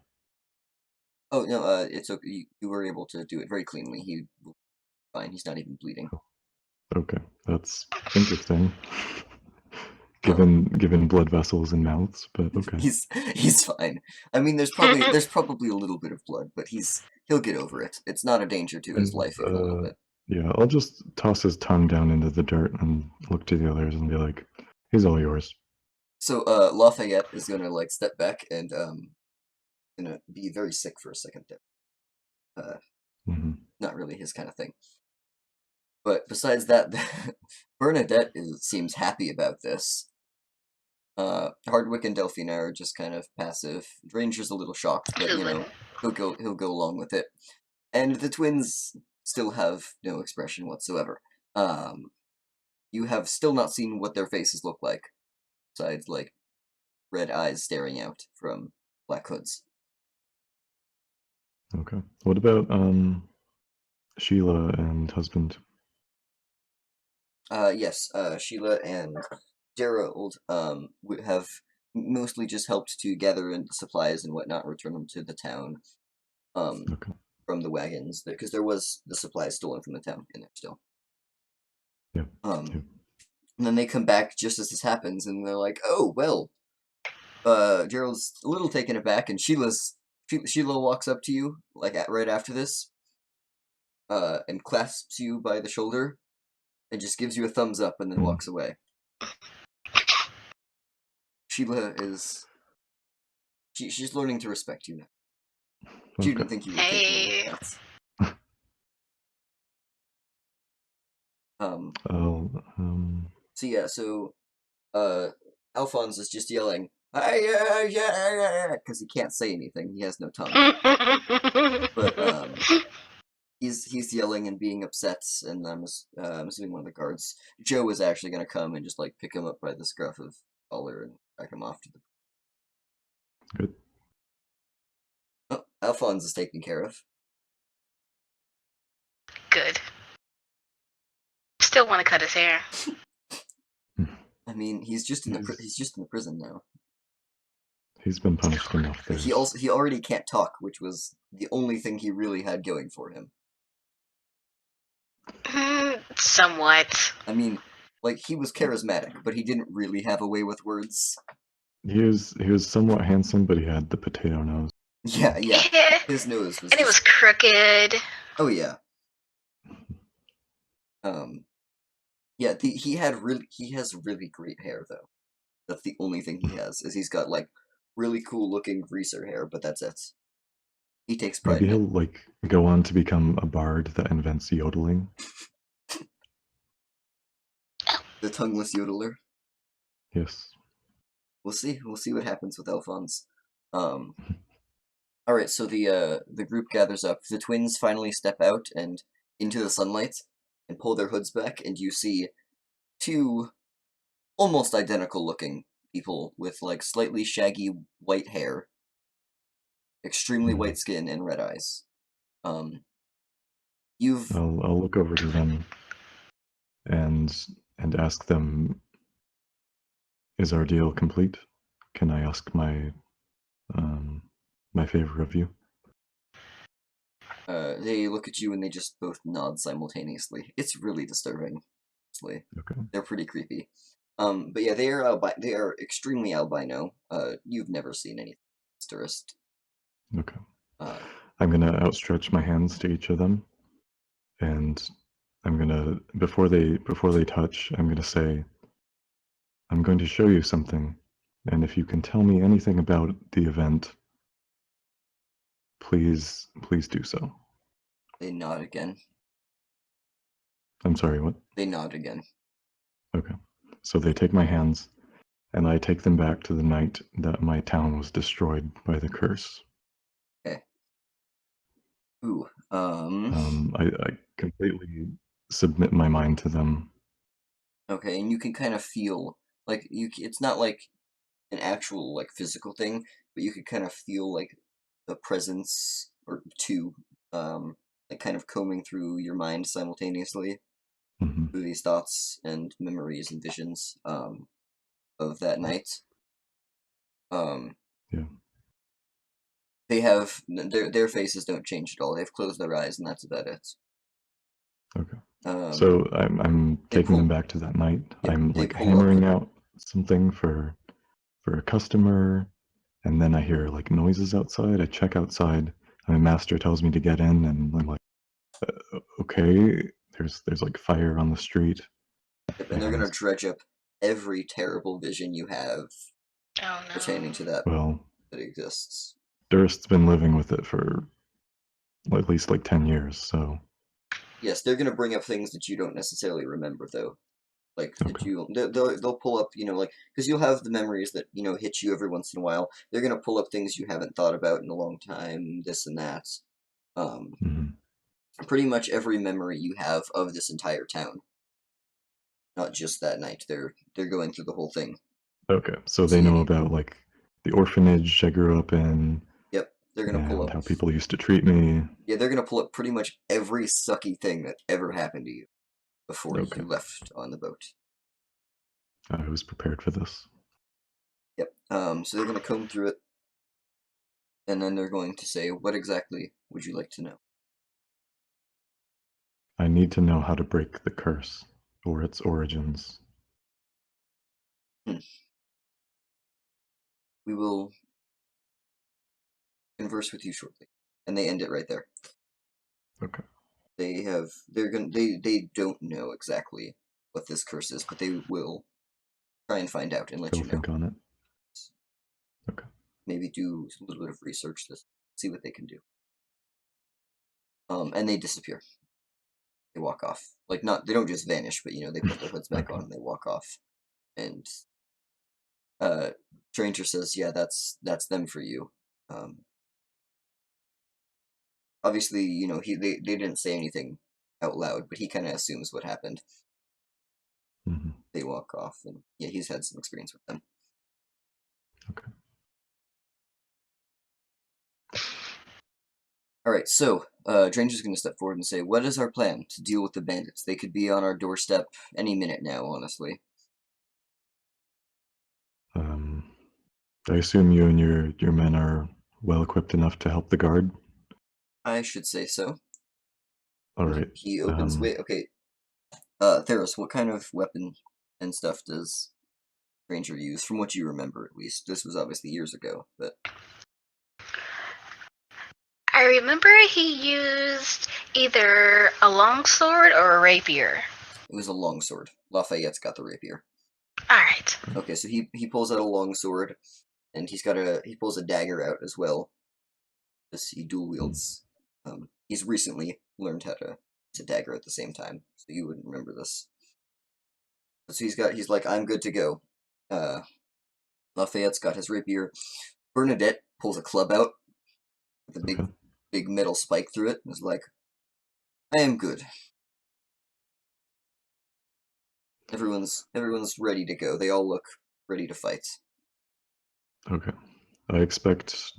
Oh no, it's okay. You were able to do it very cleanly. He fine. He's not even bleeding. Okay, that's interesting. given blood vessels and mouths, but okay. He's fine. I mean, there's probably a little bit of blood, but he'll get over it. It's not a danger to his life even a little bit. Yeah, I'll just toss his tongue down into the dirt and look to the others and be like, "He's all yours." So Lafayette is gonna like step back and gonna be very sick for a second there. Not really his kind of thing. But besides that, Bernadette seems happy about this. Hardwick and Delphina are just kind of passive. Ranger's a little shocked, but you know, he'll go along with it. And the twins still have no expression whatsoever. You have still not seen what their faces look like, besides like red eyes staring out from black hoods. Okay. What about Sheila and husband? Yes, Sheila and Gerald have mostly just helped to gather in supplies and whatnot, return them to the town from the wagons, because there was the supplies stolen from the town in there still. Yeah. And then they come back just as this happens, and they're like, "Oh well." Gerald's a little taken aback, and Sheila walks up to you like right after this, and clasps you by the shoulder, and just gives you a thumbs up, and then walks away. Sheila is she's learning to respect you now. She didn't think you would take me. So yeah, Alphonse is just yelling, because he can't say anything. He has no tongue. But he's yelling and being upset, and I'm assuming one of the guards, Joe, is actually going to come and just like pick him up by the scruff of collar and back him off to the. Good. Oh, Alphonse is taken care of. Good. Still want to cut his hair. I mean, he's just in the prison now. He's been punished enough. He already can't talk, which was the only thing he really had going for him. Somewhat. I mean, like, he was charismatic, but he didn't really have a way with words. He was somewhat handsome, but he had the potato nose. Yeah. His nose was. And it was crooked. Oh yeah. Yeah. He has really great hair though. That's the only thing he has. Is he's got like really cool looking greaser hair, but that's it. He takes pride. Maybe he'll like go on to become a bard that invents yodeling. The tongueless yodeler. Yes. We'll see. We'll see what happens with Alphonse. All right. So the group gathers up. The twins finally step out and into the sunlight and pull their hoods back, and you see two almost identical looking people with like slightly shaggy white hair, extremely white skin, and red eyes. I'll look over to them and ask them, is our deal complete? Can I ask my favor of you? They look at you and they just both nod simultaneously. It's really disturbing. Honestly. Okay. They're pretty creepy. But yeah, they are extremely albino. You've never seen anything tourist. Okay. I'm gonna outstretch my hands to each of them, and I'm gonna before they touch, I'm gonna say, I'm going to show you something, and if you can tell me anything about the event, please do so. They nod again. I'm sorry, what? They nod again. Okay. So they take my hands, and I take them back to the night that my town was destroyed by the curse. Okay. Ooh. I completely submit my mind to them. Okay, and you can kind of feel like it's not like an actual like physical thing, but you can kind of feel like the presence or two, like kind of combing through your mind simultaneously through these thoughts and memories and visions of that night. Yeah. They have their faces don't change at all. They've closed their eyes, and that's about it. Okay. So I'm taking them back to that night. I'm like hammering out something for a customer, and then I hear like noises outside. I check outside, and my master tells me to get in, and I'm like, okay, there's like fire on the street. And they're gonna dredge up every terrible vision you have Oh no. pertaining to that Well, that exists. Durst's been living with it for at least like 10 years, so. Yes, they're gonna bring up things that you don't necessarily remember, though. Like that Okay. they'll pull up, like because you'll have the memories that hit you every once in a while. They're gonna pull up things you haven't thought about in a long time, this and that. Pretty much every memory you have of this entire town, not just that night. They're going through the whole thing. Okay, so they know about like the orphanage I grew up in. Yep, they're gonna pull up how people used to treat me. Yeah, they're gonna pull up pretty much every sucky thing that ever happened to you before you left on the boat. I was prepared for this. Yep. So they're gonna comb through it, and then they're going to say, "What exactly would you like to know?" I need to know how to break the curse, or its origins. We will converse with you shortly. And they end it right there. Okay. They don't know exactly what this curse is, but they will try and find out and let you know. Think on it. Okay. Maybe do a little bit of research to see what they can do. And they disappear. They walk off. Like, they don't just vanish, but they put their hoods back on and they walk off. And Stranger says, "Yeah, that's them for you." Obviously, they didn't say anything out loud, but he kind of assumes what happened. They walk off, and yeah, he's had some experience with them. Okay. Alright, so, Dranger's gonna step forward and say, "What is our plan to deal with the bandits? They could be on our doorstep any minute now, honestly." I assume you and your men are well equipped enough to help the guard? I should say so. Alright. He opens... Wait, okay. Theros, what kind of weapon and stuff does Stranger use? From what you remember, at least. This was obviously years ago, but... I remember he used either a longsword or a rapier. It was a longsword. Lafayette's got the rapier. Alright. Okay, so he pulls out a longsword, and he pulls a dagger out as well. As he dual wields. He's recently learned how to dagger at the same time, so you wouldn't remember this. So he's like, "I'm good to go." Lafayette's got his rapier. Bernadette pulls a club out with a big metal spike through it, and is like, "I am good." Everyone's ready to go. They all look ready to fight. Okay. I expect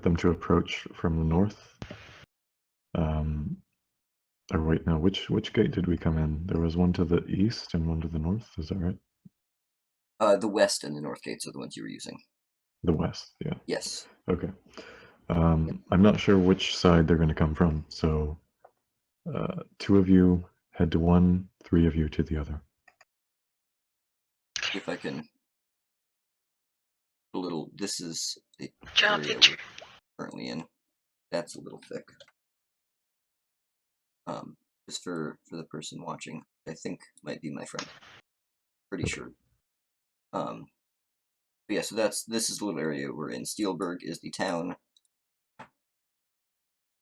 them to approach from the north. Or wait, no, which gate did we come in? There was one to the east and one to the north, is that right? The west and the north gates are the ones you were using. The west, yeah. Yes. Okay. I'm not sure which side they're going to come from, so 2 of you head to one, 3 of you to the other. If I can... This is the Draw a area picture. we're currently in. That's a little thick. Just for the person watching, I think might be my friend. Pretty sure. But yeah, so this is the little area we're in. Steelberg is the town.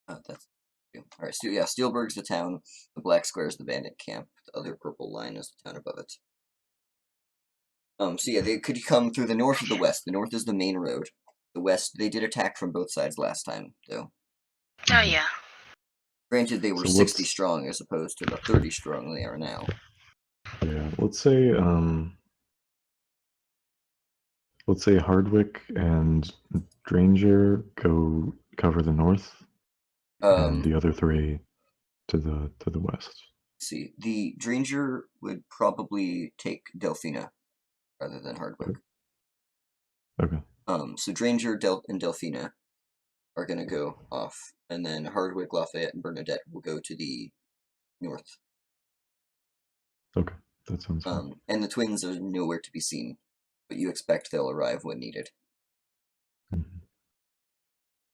That's alright. So yeah, Steelberg's the town. The black square is the bandit camp. The other purple line is the town above it. So yeah, they could come through the north or the west. The north is the main road. The west, they did attack from both sides last time, though. Oh yeah. Granted, they were 60 strong as opposed to the 30 strong they are now. Yeah, let's say Hardwick and Dranger go cover the north, and the other 3 to the west. Let's see, the Dranger would probably take Delphina rather than Hardwick. Okay. So Dranger, and Delphina are gonna go off, and then Hardwick, Lafayette, and Bernadette will go to the north. Okay. That sounds fine. And the twins are nowhere to be seen, but you expect they'll arrive when needed.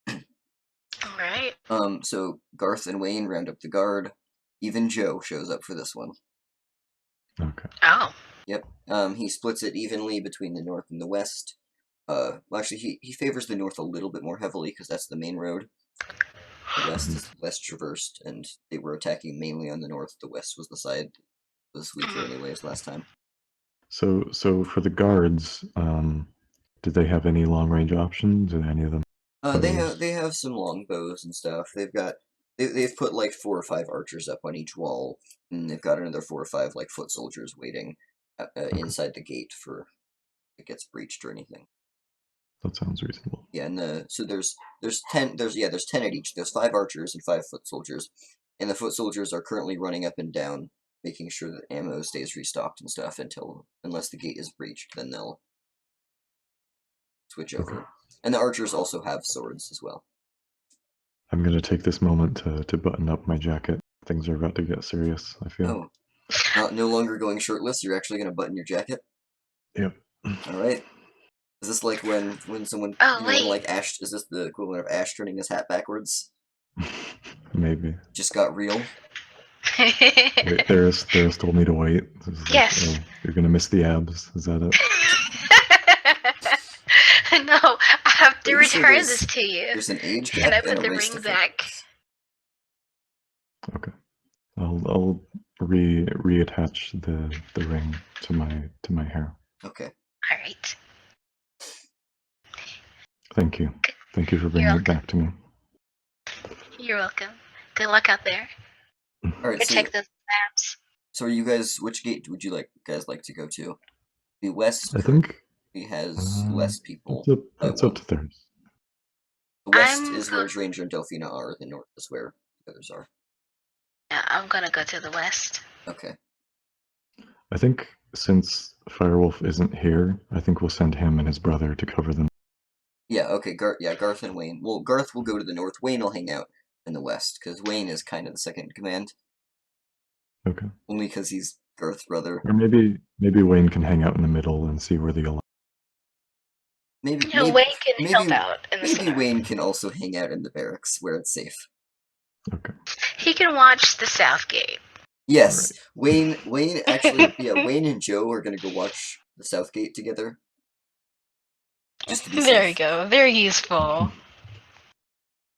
All right. So Garth and Wayne round up the guard. Even Joe shows up for this one. Okay. Oh. Yep. He splits it evenly between the north and the west. Well, actually, he favors the north a little bit more heavily because that's the main road. The west is less traversed, and they were attacking mainly on the north. The west was the side that was weaker, anyways, last time. So for the guards, did they have any long range options? Did any of them? They have some longbows and stuff. They've put like 4 or 5 archers up on each wall, and they've got another 4 or 5 like foot soldiers waiting inside the gate for if it gets breached or anything. That sounds reasonable. Yeah, and so there's 10 there's 10 at each. There's 5 archers and 5 foot soldiers, and the foot soldiers are currently running up and down, making sure that ammo stays restocked and stuff unless the gate is breached. Then they'll switch over. Okay. And the archers also have swords as well. I'm going to take this moment to button up my jacket. Things are about to get serious, I feel. Oh, no longer going shirtless. You're actually going to button your jacket. Yep. All right. Is this like when someone like Ash? Is this the equivalent of Ash turning his hat backwards? Maybe. Just got real. Wait, Theris told me to wait. Yes. Oh, you're gonna miss the abs. Is that it? No, I have to Pretty sure return this to you. There's an age Can I gap and put a the race ring difference. back? Okay. I'll reattach the ring to my hair. Okay. All right. Thank you. Thank you for bringing it back to me. You're welcome. Good luck out there. All right. Protect those maps. So are you guys? Which gate would you guys like to go to? The west. I think he has less people. That's up to Theris. The west is where Ranger and Delphina are. The north is where the others are. Yeah, I'm gonna go to the west. Okay. I think since Firewolf isn't here, I think we'll send him and his brother to cover them. Yeah, okay, Garth and Wayne. Well, Garth will go to the north. Wayne will hang out in the west, because Wayne is kind of the second in command. Okay. Only because he's Garth's brother. Or maybe Wayne can hang out in the middle and see where the alliance. Maybe Wayne can help out in the center. Wayne can also hang out in the barracks, where it's safe. Okay. He can watch the South Gate. Yes, right. Wayne actually, Wayne and Joe are gonna go watch the South Gate together. Just to be there safe. you go. Very useful.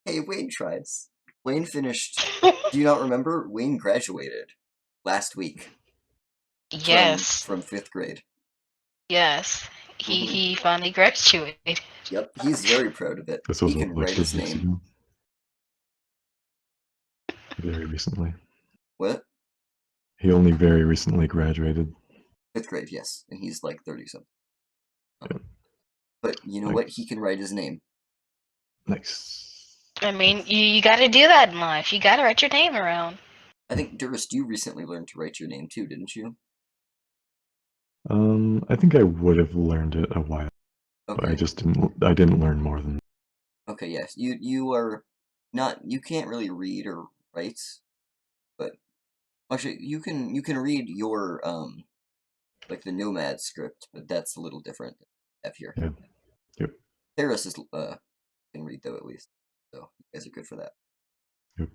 Hey, Wayne tries. Wayne finished. Do you not remember? Wayne graduated last week. Yes. From 5th grade. Yes. He finally graduated. Yep, he's very proud of it. This was he can write his name. Ago. Very recently. What? He only very recently graduated. 5th grade, yes, and he's like 30-something. Yeah. But you know what? He can write his name. Nice. I mean, you got to do that in life. You got to write your name around. I think, Durst, you recently learned to write your name too, didn't you? I think I would have learned it a while. Okay. But I just didn't learn more than. Okay, yes. You are not. You can't really read or write, but actually, you can read your like the Nomad script, but that's a little different than I have here. Yeah. Yep. Theris is can read though, at least, so you guys are good for that. Yep.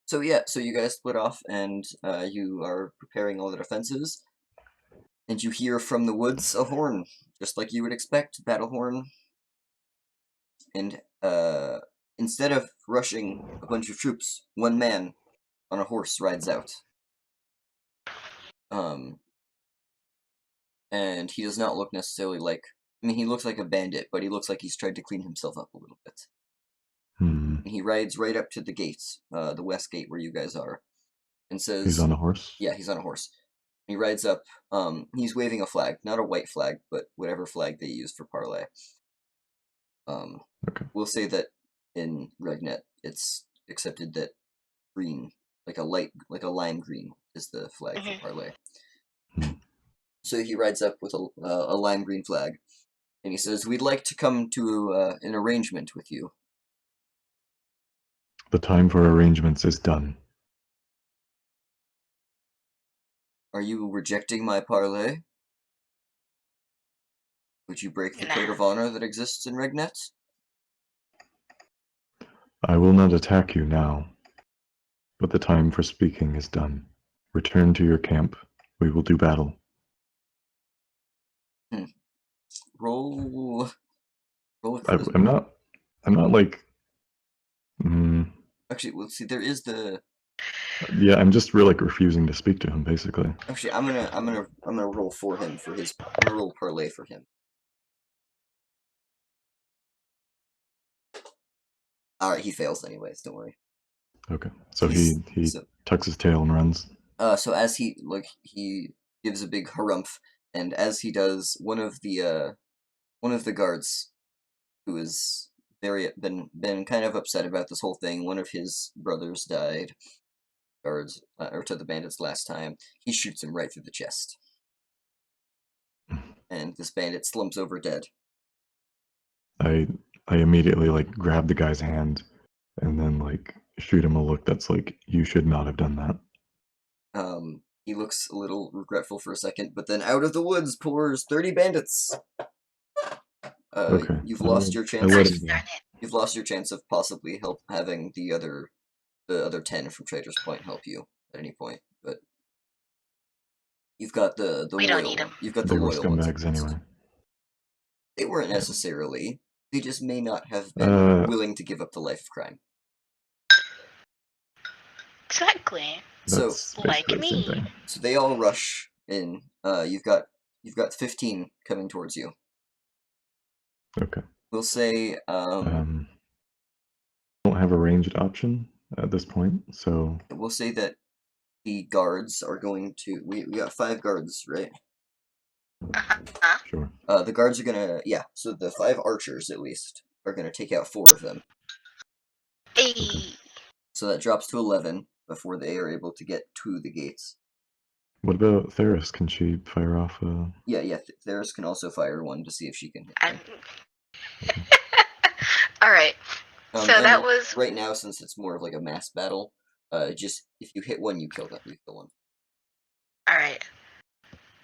So yeah, so you guys split off, and you are preparing all the defenses, and you hear from the woods a horn, just like you would expect, battle horn. And instead of rushing a bunch of troops, one man on a horse rides out. And he does not look necessarily like. I mean, he looks like a bandit, but he looks like he's tried to clean himself up a little bit. Hmm. And he rides right up to the gates, the west gate where you guys are, and says, "He's on a horse." Yeah, he's on a horse. He rides up. He's waving a flag, not a white flag, but whatever flag they use for parlay. Okay. We'll say that in Regnet, it's accepted that green, like a lime green, is the flag for parlay. So he rides up with a lime green flag, and he says, "We'd like to come to an arrangement with you." The time for arrangements is done. Are you rejecting my parley? Would you break the code of honor that exists in Regnet? I will not attack you now, but the time for speaking is done. Return to your camp. We will do battle. Roll I'm charisma. not like. Actually, let's see. There is the. Yeah, I'm just really like refusing to speak to him, basically. Actually, I'm gonna roll for him for his. I'm gonna roll parlay for him. All right, he fails anyways. Don't worry. Okay, so he tucks his tail and runs. So as he gives a big harumph, and as he does, one of the guards, who has been kind of upset about this whole thing. One of his brothers died, guards or to the bandits last time. He shoots him right through the chest, and this bandit slumps over dead. I immediately like grab the guy's hand, and then like shoot him a look that's like, you should not have done that. He looks a little regretful for a second, but then out of the woods pours 30 bandits. Okay. You've lost your chance. I let him go. You've lost your chance of possibly having the other 10 from Trader's Point help you at any point, but you've got the We loyal don't need 'em. You've got They the were loyal ones. scumbags anyway. They weren't necessarily. They just may not have been willing to give up the life of crime. Exactly. That's Like basically the same me. thing. So they all rush in. You've got 15 coming towards you. Okay. We'll say don't have a ranged option at this point, so we'll say that the guards are going to. We got 5 guards, right? sure. The guards are gonna. Yeah. So the 5 archers at least are gonna take out 4 of them. Hey. Okay. So that drops to 11 before they are able to get to the gates. What about Theris? Can she fire off a... Yeah. Theris can also fire one to see if she can hit them. All right. So that was right now, since it's more of like a mass battle. Just if you hit one, you kill them. You kill one. all right.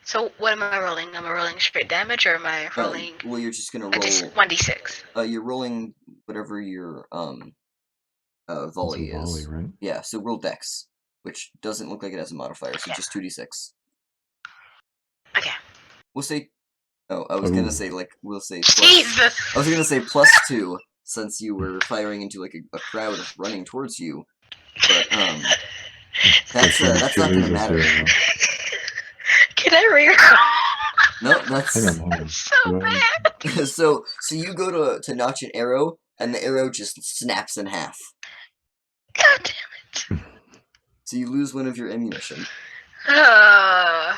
So what am I rolling? Am I rolling straight damage, or am I rolling? Well, you're just gonna roll 1d6. You're rolling whatever your volley is. Volley, right? Yeah. So roll Dex, which doesn't look like it has a modifier. So just 2d6. Okay. We'll say. Oh, I was gonna say we'll say. Jesus. I was gonna say +2 since you were firing into like a crowd running towards you, but that's not gonna matter. Can I reroll? No, that's Hang on. So bad. so you go to notch an arrow, and the arrow just snaps in half. God damn it. So you lose one of your ammunition. Well,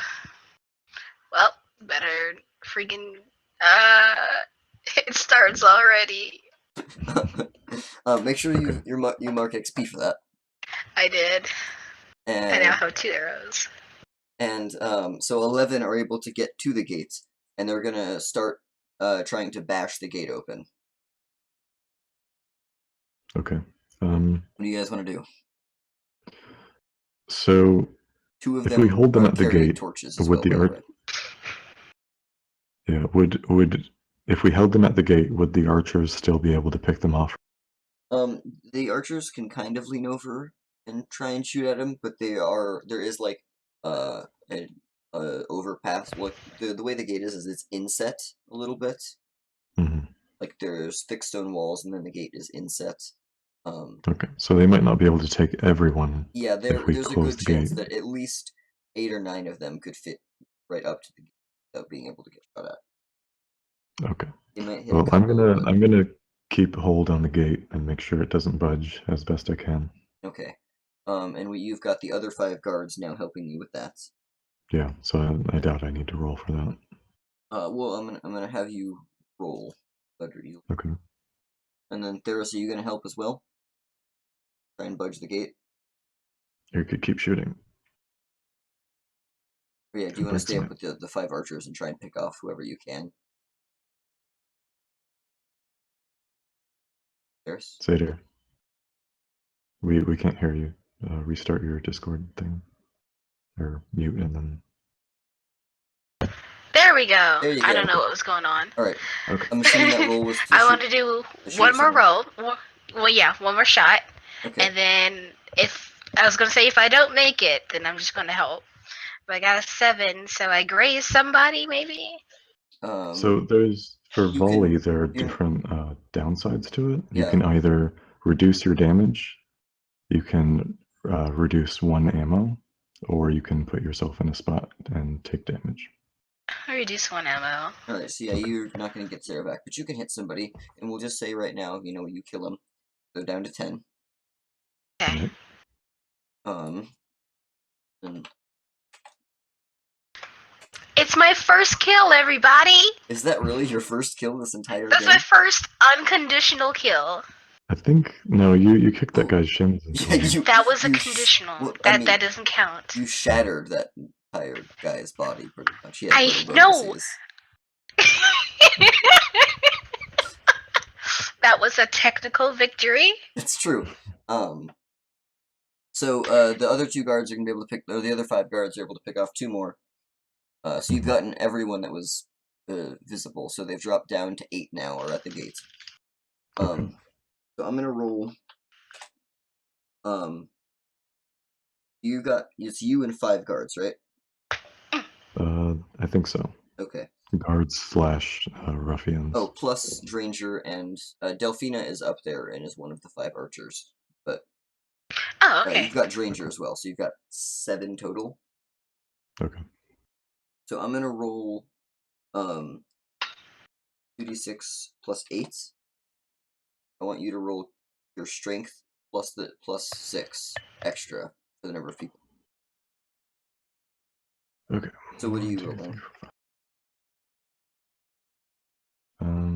better freaking. It starts already. Make sure you mark XP for that. I did. And I now have 2 arrows. And so 11 are able to get to the gates, and they're gonna start trying to bash the gate open. Okay. What do you guys want to do? So 2 of if them we hold them are at the carrying gate, torches as would well, the by arch... way. Yeah, would if we held them at the gate, would the archers still be able to pick them off? The archers can kind of lean over and try and shoot at him, but there is like an overpass. Like the way the gate is it's inset a little bit. Mm-hmm. Like there's thick stone walls, and then the gate is inset. Okay, so they might not be able to take everyone. Yeah, there's a good the chance gate. that at least 8 or 9 of them could fit right up to the gate without being able to get shot at. Okay. They might hit Well, a couple, I'm gonna keep hold on the gate and make sure it doesn't budge as best I can. Okay. And you've got the other 5 guards now helping you with that. Yeah, so I doubt I need to roll for that. Well, I'm gonna have you roll, Okay. And then Theris, are you gonna help as well? Try and budge the gate. You could keep shooting. Or yeah, do you want to stay up with the 5 archers and try and pick off whoever you can? Theris? Satyr. We can't hear you. Restart your Discord thing. or mute and then. There we go. There you I go. don't know what was going on. All right. Okay. I'm assuming that roll was to I shoot. want to do shoot one more someone. roll. Well, yeah, one more shot. Okay. And then if I was gonna say if I don't make it, then I'm just gonna help. But I got a 7, so I graze somebody maybe. So there's for you volley, can- there are you're- different downsides to it. You Yeah. can either reduce your damage, you can reduce 1 ammo, or you can put yourself in a spot and take damage. I reduce 1 ammo. Alright, so yeah, you're not going to get Sarah back, but you can hit somebody, and we'll just say right now, you kill him. Go down to 10. Okay. Right. And It's my first kill, everybody. is that really your first kill this entire That's game? my first unconditional kill. I think no, you kicked that guy's shins. Yeah, That was a you conditional. well, that doesn't count. You shattered that entire guy's body pretty much. He had I little bone know. disease. That was a technical victory. It's true. So the other 2 guards are gonna be able to pick, or the other 5 guards are able to pick off 2 more. So you've gotten everyone that was visible. So they've dropped down to 8 now, or at the gate. Okay. So I'm gonna roll. It's you and 5 guards, right? I think so. Okay. Guards / ruffians. Oh, plus Dranger and Delphina is up there and is one of the 5 archers. But Oh, okay. you've got Dranger as well, so you've got 7 total. Okay. So I'm gonna roll 2d6 plus 8. I want you to roll your strength plus 6 extra for the number of people. Okay. So what are you 1, 2, rolling? 3, 4, 5.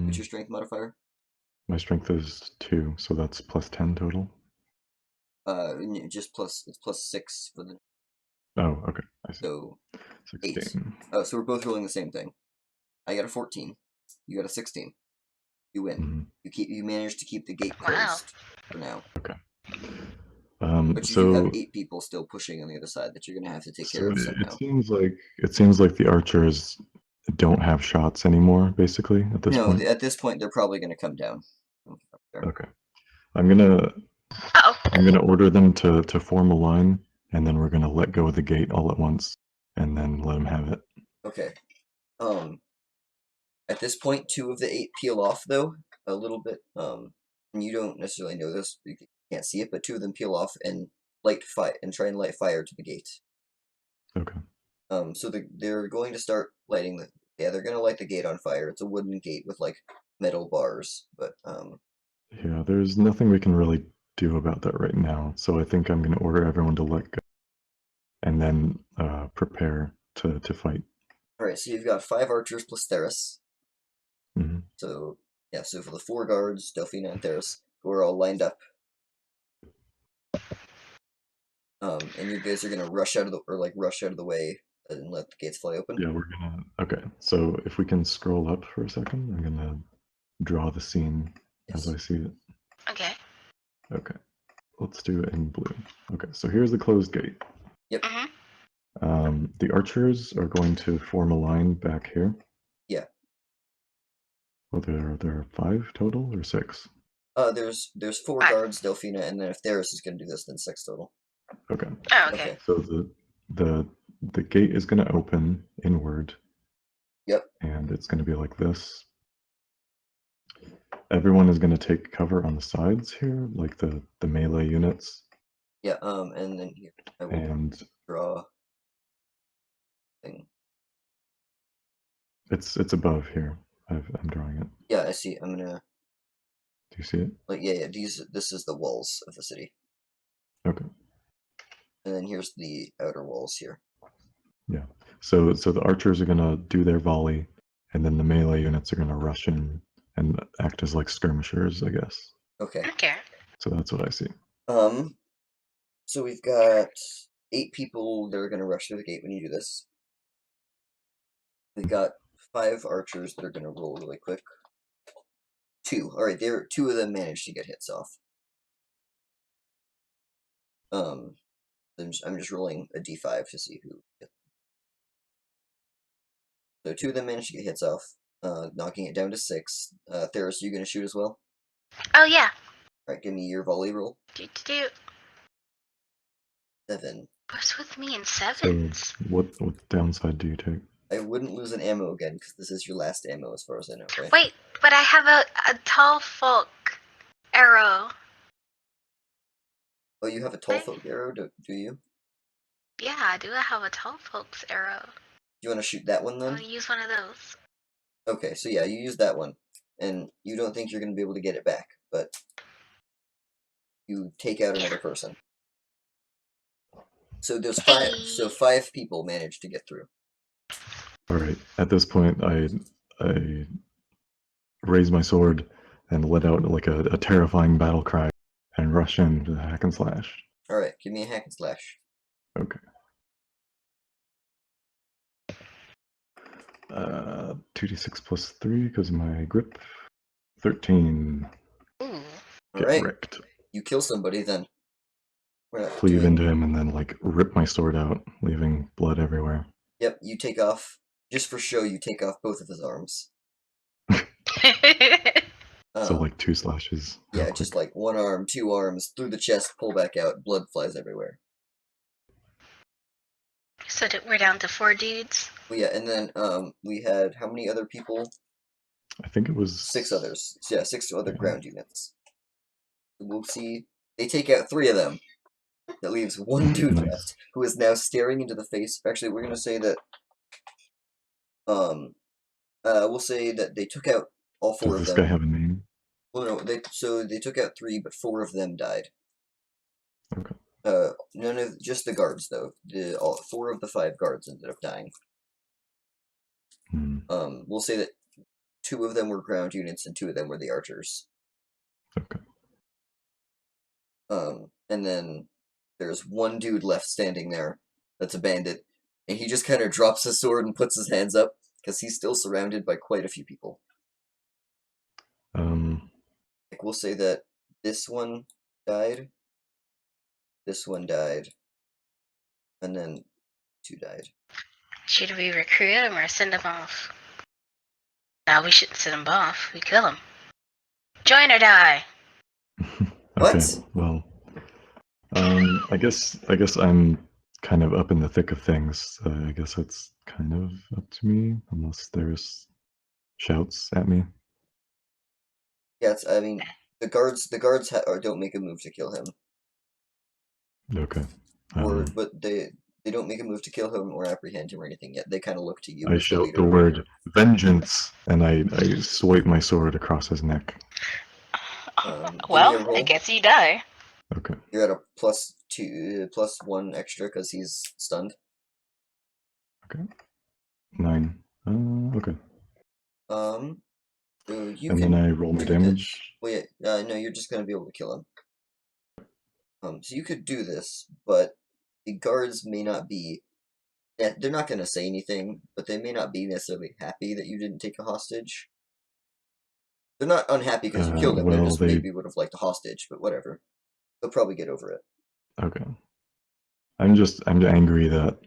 What's your strength modifier? My strength is 2, so that's plus 10 total. Just it's plus 6 for the. Oh, okay. I see. So 16. 8. Oh, so we're both rolling the same thing. I got a 14. You got a 16. You win. You managed to keep the gate closed for now. Okay. But you do have 8 people still pushing on the other side that you're gonna have to take care of somehow. It seems like the archers don't have shots anymore, basically, at this point. No, at this point they're probably gonna come down. Okay. I'm gonna order them to form a line, and then we're gonna let go of the gate all at once, and then let them have it. Okay. At this point, 2 of the 8 peel off though a little bit. And you don't necessarily know this, you can't see it, but 2 of them peel off and try and light fire to the gate. Okay. So they're going to start lighting they're gonna light the gate on fire. It's a wooden gate with like metal bars, but Yeah, there's nothing we can really do about that right now, so I think I'm gonna order everyone to let go, and then prepare to fight. Alright, so you've got 5 archers plus Theris. Mm-hmm. So yeah, so for the 4 guards, Delphina and Theris, who are all lined up. And you guys are gonna rush out of the way and let the gates fly open. Yeah, we're gonna. Okay, so if we can scroll up for a second, I'm gonna draw the scene as I see it. Okay. Okay, let's do it in blue. Okay, so here's the closed gate. Yep. The archers are going to form a line back here. Yeah. Well, there are 5 total or 6? There's 4 guards, Delphina, and then if Theris is gonna do this, then 6 total. Okay. Oh, okay. So the gate is going to open inward. Yep. And it's going to be like this. Everyone is going to take cover on the sides here, like the melee units. Yeah. And then here I will draw thing. It's above here. I'm drawing it. Yeah, I see. I'm gonna. Do you see it? Like yeah. This is the walls of the city. Okay. And then here's the outer walls here. Yeah. So the archers are gonna do their volley, and then the melee units are gonna rush in and act as like skirmishers, I guess. Okay. Okay. So that's what I see. So we've got 8 people that are gonna rush through the gate when you do this. We've got 5 archers that are gonna roll really quick. 2. All right, 2 of them managed to get hits off. I'm just rolling a d5 to see who. So 2 of them managed to get hits off, knocking it down to 6. Theros, you gonna shoot as well? Oh yeah. Alright, give me your volley roll. Do. 7. What's with me in So sevens? what downside do you take? I wouldn't lose an ammo again, because this is your last ammo as far as I know, right? Wait, but I have a tall folk arrow. Oh, you have a tall folk arrow, do you? Yeah, I do have a tall folks arrow. You want to shoot that one I'm then? gonna use one of those. Okay, so yeah, you use that one, and you don't think you're going to be able to get it back, but you take out another person. So there's 5. So 5 people managed to get through. All right. At this point, I raise my sword and let out like a terrifying battle cry and rush into the hack and slash. All right, give me a hack and slash. Okay. 2d6 plus 3 because my grip. 13. Ooh. Get Alright, wrecked. you kill somebody then. Cleave into him and then like rip my sword out, leaving blood everywhere. Yep, you take off, just for show, you take off both of his arms. So like 2 slashes. Yeah, just like 1 arm, 2 arms, through the chest, pull back out, blood flies everywhere. So we're down to 4 dudes? Well, yeah, and then we had how many other people? I think it was 6 others. So, yeah, 6 other ground units. We'll see. They take out 3 of them. That leaves 1 dude left, who is now staring into the face. Actually, we're gonna say that. We'll say that they took out all 4 of them. Does this guy have a name? Well, no. They took out 3, but 4 of them died. Okay. None of just the guards though. 4 of the 5 guards ended up dying. We'll say that 2 of them were ground units and 2 of them were the archers. Okay. And then there's 1 dude left standing there. That's a bandit, and he just kind of drops his sword and puts his hands up because he's still surrounded by quite a few people. Like we'll say that this one died. This one died. And then 2 died. Should we recruit him or send him off? No, we shouldn't send him off. We kill him. Join or die. Okay. What? Well, I guess I'm kind of up in the thick of things. I guess it's kind of up to me, unless there's shouts at me. Yeah, I mean, the guards don't make a move to kill him. Okay. But they don't make a move to kill him or apprehend him or anything yet. They kind of look to you. I shout the word vengeance, and I swipe my sword across his neck. Well, I guess you die. Okay. You're at a +1 extra because he's stunned. Okay. 9. Okay. So you and can then I roll my damage. Well, yeah, no, you're just gonna be able to kill him. So you could do this, but the guards may not be. Yeah, they're not gonna say anything, but they may not be necessarily happy that you didn't take a hostage. They're not unhappy because you killed him. Well, they just maybe would have liked a hostage, but whatever. They'll probably get over it. Okay. I'm angry that.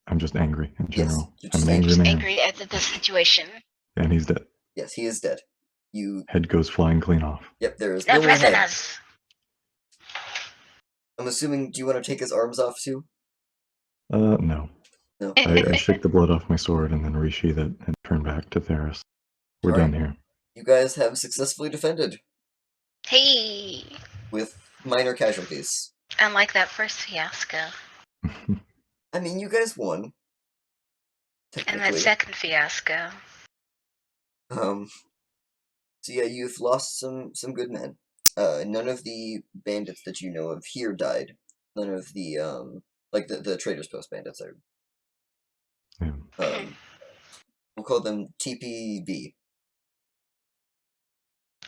I'm just angry in general. Yes, I'm an angry man. Angry at the situation. And he's dead. Yes, he is dead. Head goes flying clean off. Yep, there is no more head. Prisoners. I'm assuming. Do you want to take his arms off too? No. No. I shake the blood off my sword and then resheath it and turn back to Theros. We're done here. You guys have successfully defended. Hey. With minor casualties. Unlike that first fiasco. I mean, you guys won. And that second fiasco. So yeah, you've lost some good men. None of the bandits that you know of here died. None of the like the Trader's Post bandits. We'll call them TPB.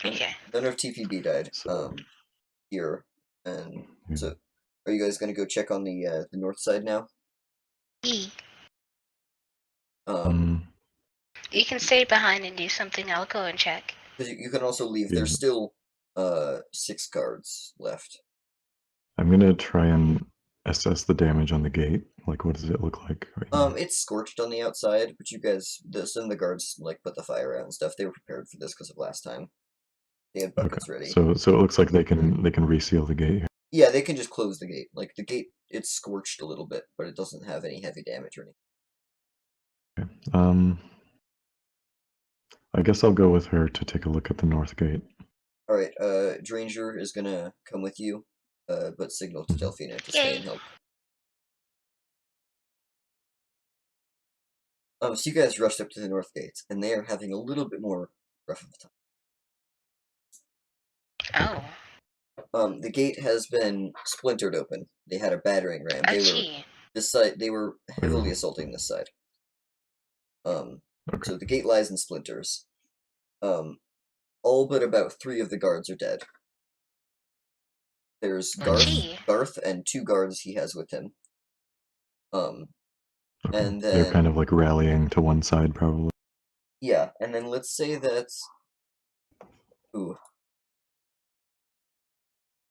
Okay. None of TPB died. Here, and so are you guys gonna go check on the north side now? You can stay behind and do something. I'll go and check. Because you can also leave. There's still 6 guards left. I'm gonna try and assess the damage on the gate? Like, what does it look like right now? It's scorched on the outside, but you guys, some of the guards put the fire out and stuff. They were prepared for this because of last time. They had buckets ready. So it looks like they can reseal the gate here. Yeah, they can just close the gate. Like the gate, it's scorched a little bit, but it doesn't have any heavy damage or anything. Okay. I guess I'll go with her to take a look at the north gate. All right. Dranger is gonna come with you, but signal to Delphina to stay and help. So you guys rushed up to the north gates, and they are having a little bit more rough of a time. Oh. The gate has been splintered open. They had a battering ram. They were heavily assaulting this side. So the gate lies in splinters. All but about 3 of the guards are dead. There's Garth and 2 guards he has with him. And then they're kind of like rallying to one side, probably. Yeah, and then let's say that. Ooh.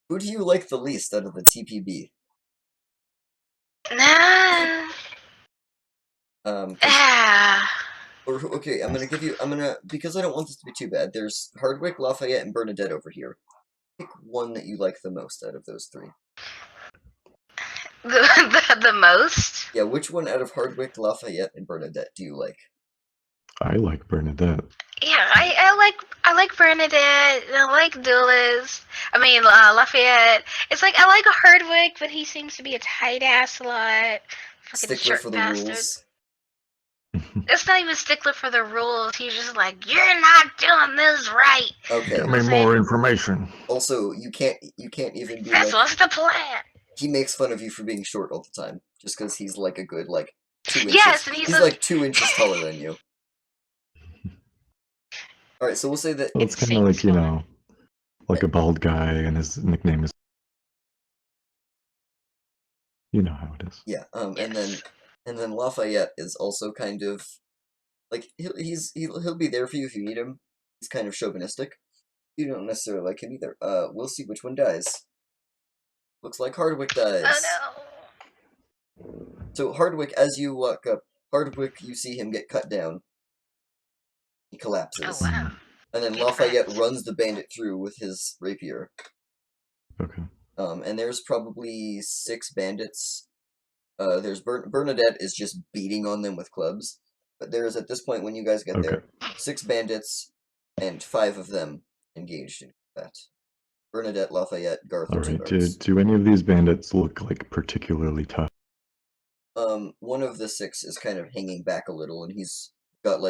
Who do you like the least out of the TPB? Nah. Okay, because I don't want this to be too bad. There's Hardwick, Lafayette, and Bernadette over here. Pick one that you like the most out of those 3. The most? Yeah, which one out of Hardwick, Lafayette, and Bernadette do you like? I like Bernadette. Yeah, I like Bernadette. I like Dulles. I mean, Lafayette. It's like I like Hardwick, but he seems to be a tight ass a lot. Fucking Stickler for the rules. It's not even stickler for the rules. He's just like, you're not doing this right. Okay. Get me more information. Also, you can't even be That's what's the plan. He makes fun of you for being short all the time, just because he's like a good 2 inches. Yes, and he's like 2 inches taller than you. All right, so we'll say that it's kind of like like a bald guy, and his nickname is. You know how it is. Yeah. And then Lafayette is also kind of like he'll be there for you if you need him. He's kind of chauvinistic. You don't necessarily like him either. We'll see which one dies. Looks like Hardwick dies. Oh no. So Hardwick, as you walk up, you see him get cut down. He collapses. Oh wow. And then Lafayette runs the bandit through with his rapier. Okay. And there's probably 6 bandits. There's Bernadette is just beating on them with clubs. But there's, at this point when you guys get there, 6 bandits and 5 of them engaged in combat. Bernadette, Lafayette, Garth. All right. Do any of these bandits look like particularly tough? One of the 6 is kind of hanging back a little, and he's got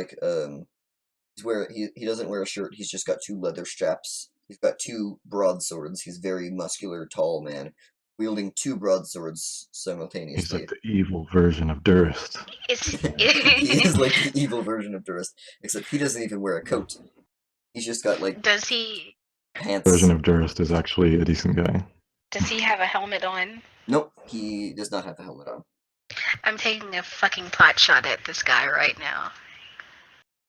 he doesn't wear a shirt. He's just got 2 leather straps. He's got 2 broadswords. He's very muscular, tall man, wielding 2 broadswords simultaneously. He's like the evil version of Durst. He is like the evil version of Durst, except he doesn't even wear a coat. He's just got Does he? Pants. The version of Durst is actually a decent guy. Does he have a helmet on? Nope, he does not have a helmet on. I'm taking a fucking pot shot at this guy right now.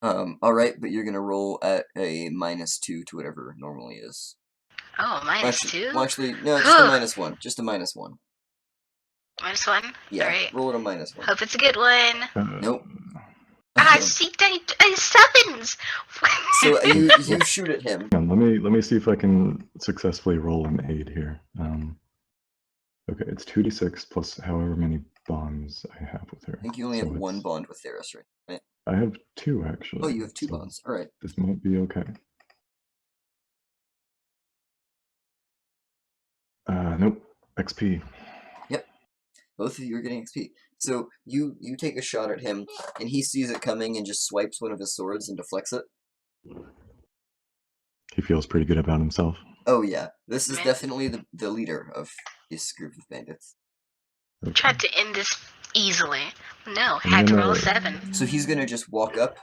Alright, but you're gonna roll at a -2 to whatever it normally is. Oh, -2? Well, actually, no, just a -1. Just a -1. -1? Yeah, Alright. roll it a -1. Hope it's a good one. Nope. I see 7s! So you shoot at him. Let me see if I can successfully roll an aid here. Okay, it's 2d6 plus however many bonds I have with her. I think you only have 1 bond with Theros, right? I have 2 actually. Oh, you have 2 bonds. All right. This might be okay. Nope. XP. Yep. Both of you are getting XP. So you take a shot at him, and he sees it coming and just swipes one of his swords and deflects it. He feels pretty good about himself. Oh yeah, this is definitely the leader of this group of bandits. Okay. Tried to end this easily. No, had to roll a 7. So he's gonna just walk up.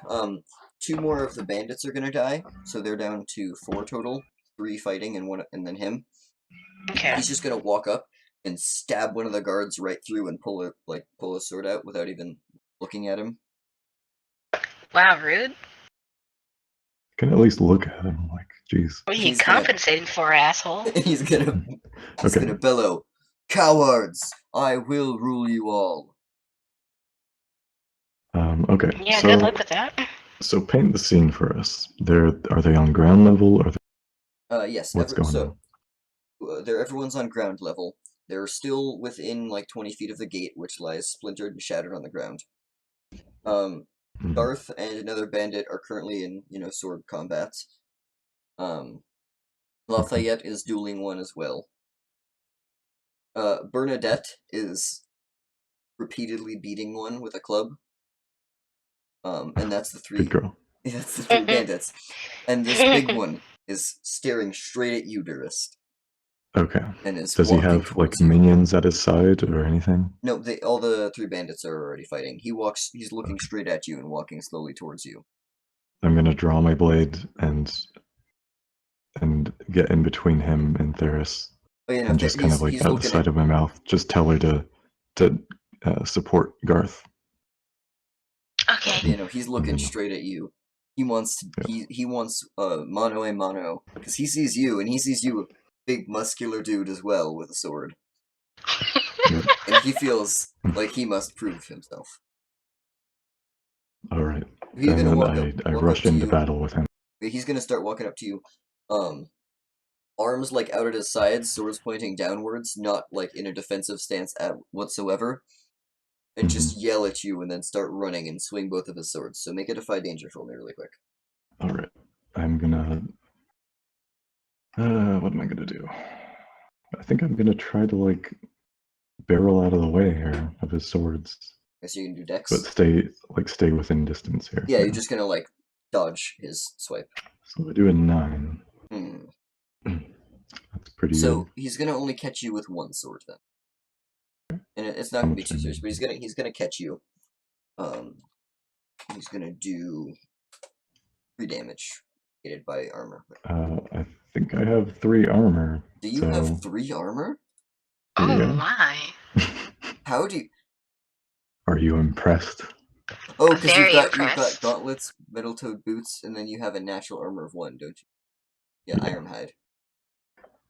2 more of the bandits are gonna die, so they're down to 4 total. 3 fighting and then him. Okay. He's just gonna walk up and stab one of the guards right through and pull a sword out without even looking at him. Wow, rude. Can at least look at him, like, jeez. What are you compensating for, asshole? He's gonna bellow, Cowards! I will rule you all. Okay. Yeah, so, good luck with that. So paint the scene for us. Are they on ground level? Yes. What's going on? Everyone's on ground level. They're still within like 20 feet of the gate, which lies splintered and shattered on the ground. Garth and another bandit are currently in, sword combat. Lafayette is dueling one as well. Bernadette is repeatedly beating one with a club. And that's the three. Good girl. That's the three bandits. And this big one is staring straight at you, Durist. Okay. And is Does he walking have like towards you. minions at his side or anything? No, all the three bandits are already fighting. He's looking straight at you and walking slowly towards you. I'm gonna draw my blade and get in between him and Theris, and just kind of like he's out the looking side of my mouth, just tell her to support Garth. Okay. He's looking straight at you. He wants he wants mano a mano because he sees you and he sees you, big muscular dude as well with a sword, and he feels like he must prove himself. All right. He's And gonna then I walk rush up to into you. battle with him. He's gonna start walking up to you, arms like out at his sides, swords pointing downwards, not like in a defensive stance whatsoever, and just yell at you and then start running and swing both of his swords. So make a defy danger for me really quick. All right. I'm gonna. What am I gonna do? I think I'm gonna try to like barrel out of the way here of his swords. Guess you can do dex. But stay within distance here. Yeah, you're just gonna like dodge his swipe. So I do a 9. That's pretty So good. he's gonna only catch you with one sword then, and it's not gonna be too serious. But he's gonna catch you. He's gonna do 3 damage, aided by armor. I think I have 3 armor. Do you have 3 armor? Oh Yeah. my. How do you? Are you impressed? Oh, because you've got impressed. gauntlets, metal-toed boots, and then you have a natural armor of 1, don't you? Yeah, iron hide.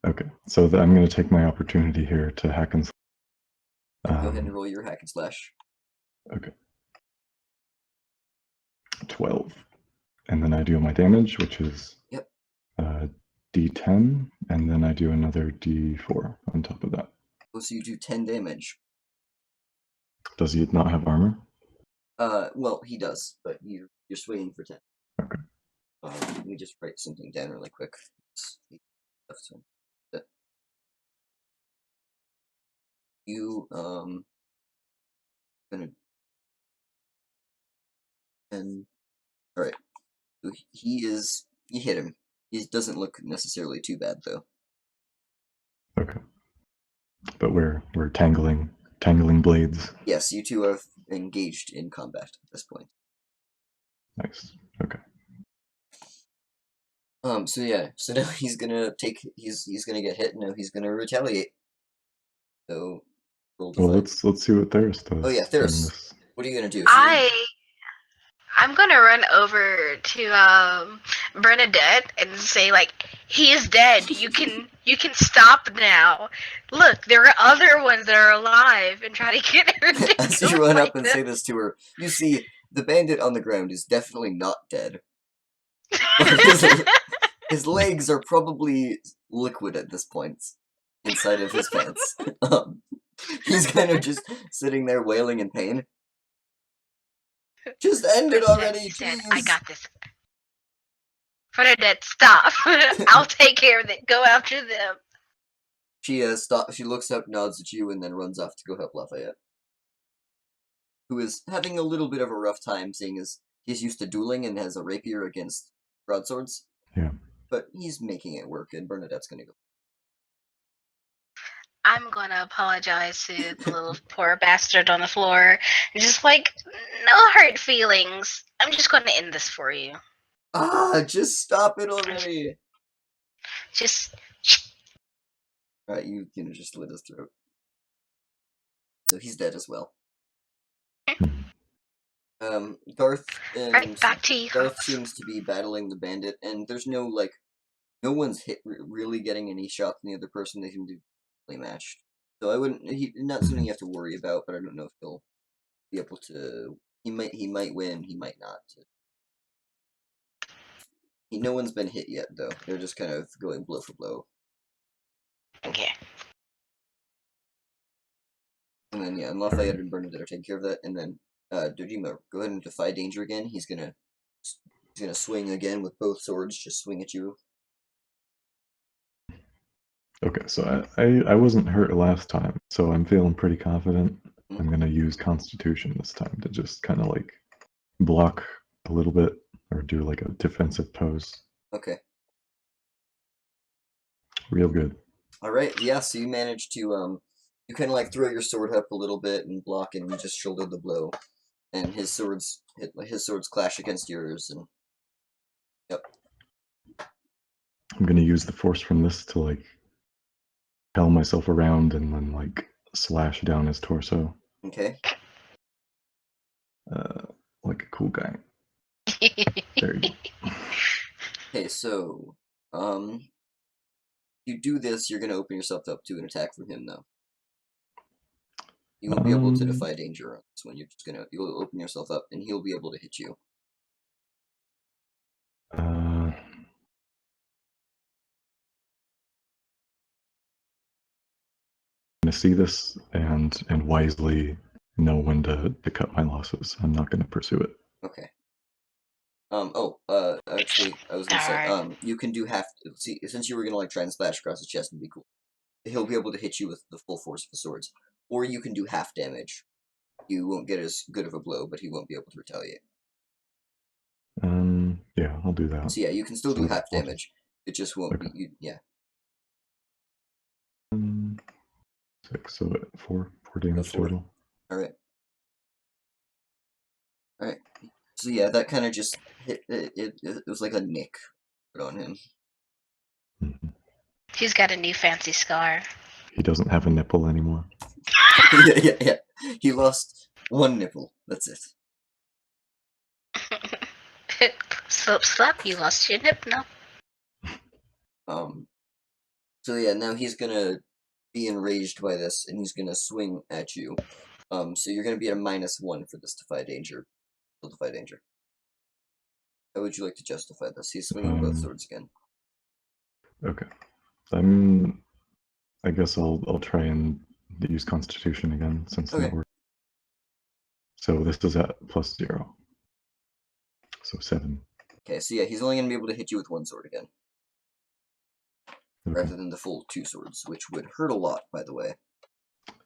Okay, so I'm going to take my opportunity here to hack and slash. Go ahead and roll your hack and slash. Okay. 12. And then I do my damage, which is D10, and then I do another D4 on top of that. Oh, so you do 10 damage. Does he not have armor? Well, he does, but you're swinging for 10. Okay. Let me just write something down really quick. You, gonna... And... Alright. So you hit him. He doesn't look necessarily too bad, though. Okay. But we're tangling blades. Yes, you two are engaged in combat at this point. Nice. Okay. So yeah, so now he's gonna get hit, and now he's gonna retaliate. So roll Well, let's see what Theris does. Oh yeah, Theris. What are you gonna do? I'm gonna run over to Bernadette and say like, he is dead. You can stop now. Look, there are other ones that are alive, and try to get her to As you run up and say this to her, you see the bandit on the ground is definitely not dead. His legs are probably liquid at this point inside of his pants. He's kind of just sitting there wailing in pain. Just end it already, please. I got this. Bernadette, stop. I'll take care of it. Go after them. She She looks up, nods at you, and then runs off to go help Lafayette, who is having a little bit of a rough time, seeing as he's used to dueling and has a rapier against broadswords. Yeah. But he's making it work, and Bernadette's gonna go. I'm gonna apologize to the little poor bastard on the floor. Just like, no hurt feelings. I'm just gonna end this for you. Just stop it already. Just. Alright, you just slit his throat. So he's dead as well. Garth and right, back to you. Garth seems to be battling the bandit, and there's no one's really getting any shots on the other person. They seem to be matched. So I wouldn't. Not something you have to worry about, but I don't know if he'll be able to. He might win. He might not. No one's been hit yet, though. They're just kind of going blow for blow. Okay. And then and Lafayette and Bernadette are taking care of that. And then Dojima, go ahead and defy danger again. He's gonna swing again with both swords. Just swing at you. Okay, so I wasn't hurt last time, so I'm feeling pretty confident. I'm gonna use Constitution this time to just kind of like block a little bit or do like a defensive pose. Okay. Real good. All right. Yeah. So you managed to you kind of like throw your sword up a little bit and block, and you just shoulder the blow, and his swords clash against yours, and yep. I'm gonna use the force from this to like tell myself around and then like slash down his torso. Okay. Like a cool guy. There you go. Okay, so you do this, you're gonna open yourself up to an attack from him, though. You won't be able to defy danger on this one. You'll open yourself up, and he'll be able to hit you. I'm gonna see this and wisely know when to cut my losses. I'm not gonna pursue it. Okay. Actually, I was gonna say, you can do half. See, since you were gonna like try and splash across his chest and be cool, he'll be able to hit you with the full force of the swords, or you can do half damage. You won't get as good of a blow, but he won't be able to retaliate. Yeah, I'll do that. So yeah, you can still do half damage. It just won't be. Yeah. 6, so 4 damage total. All right. So yeah, that kind of just hit. It was like a nick put on him. Mm-hmm. He's got a new fancy scar. He doesn't have a nipple anymore. yeah. He lost one nipple. That's it. Slap, you lost your nip now. So yeah, now he's gonna be enraged by this, and he's gonna swing at you. So you're gonna be at a -1 for this defy danger. Defy danger. How would you like to justify this? He's swinging both swords again. Okay. I guess I'll try and use Constitution again since that worked. So this is at +0. So 7. Okay, so yeah, he's only gonna be able to hit you with one sword again. Okay. Rather than the full 2 swords, which would hurt a lot, by the way.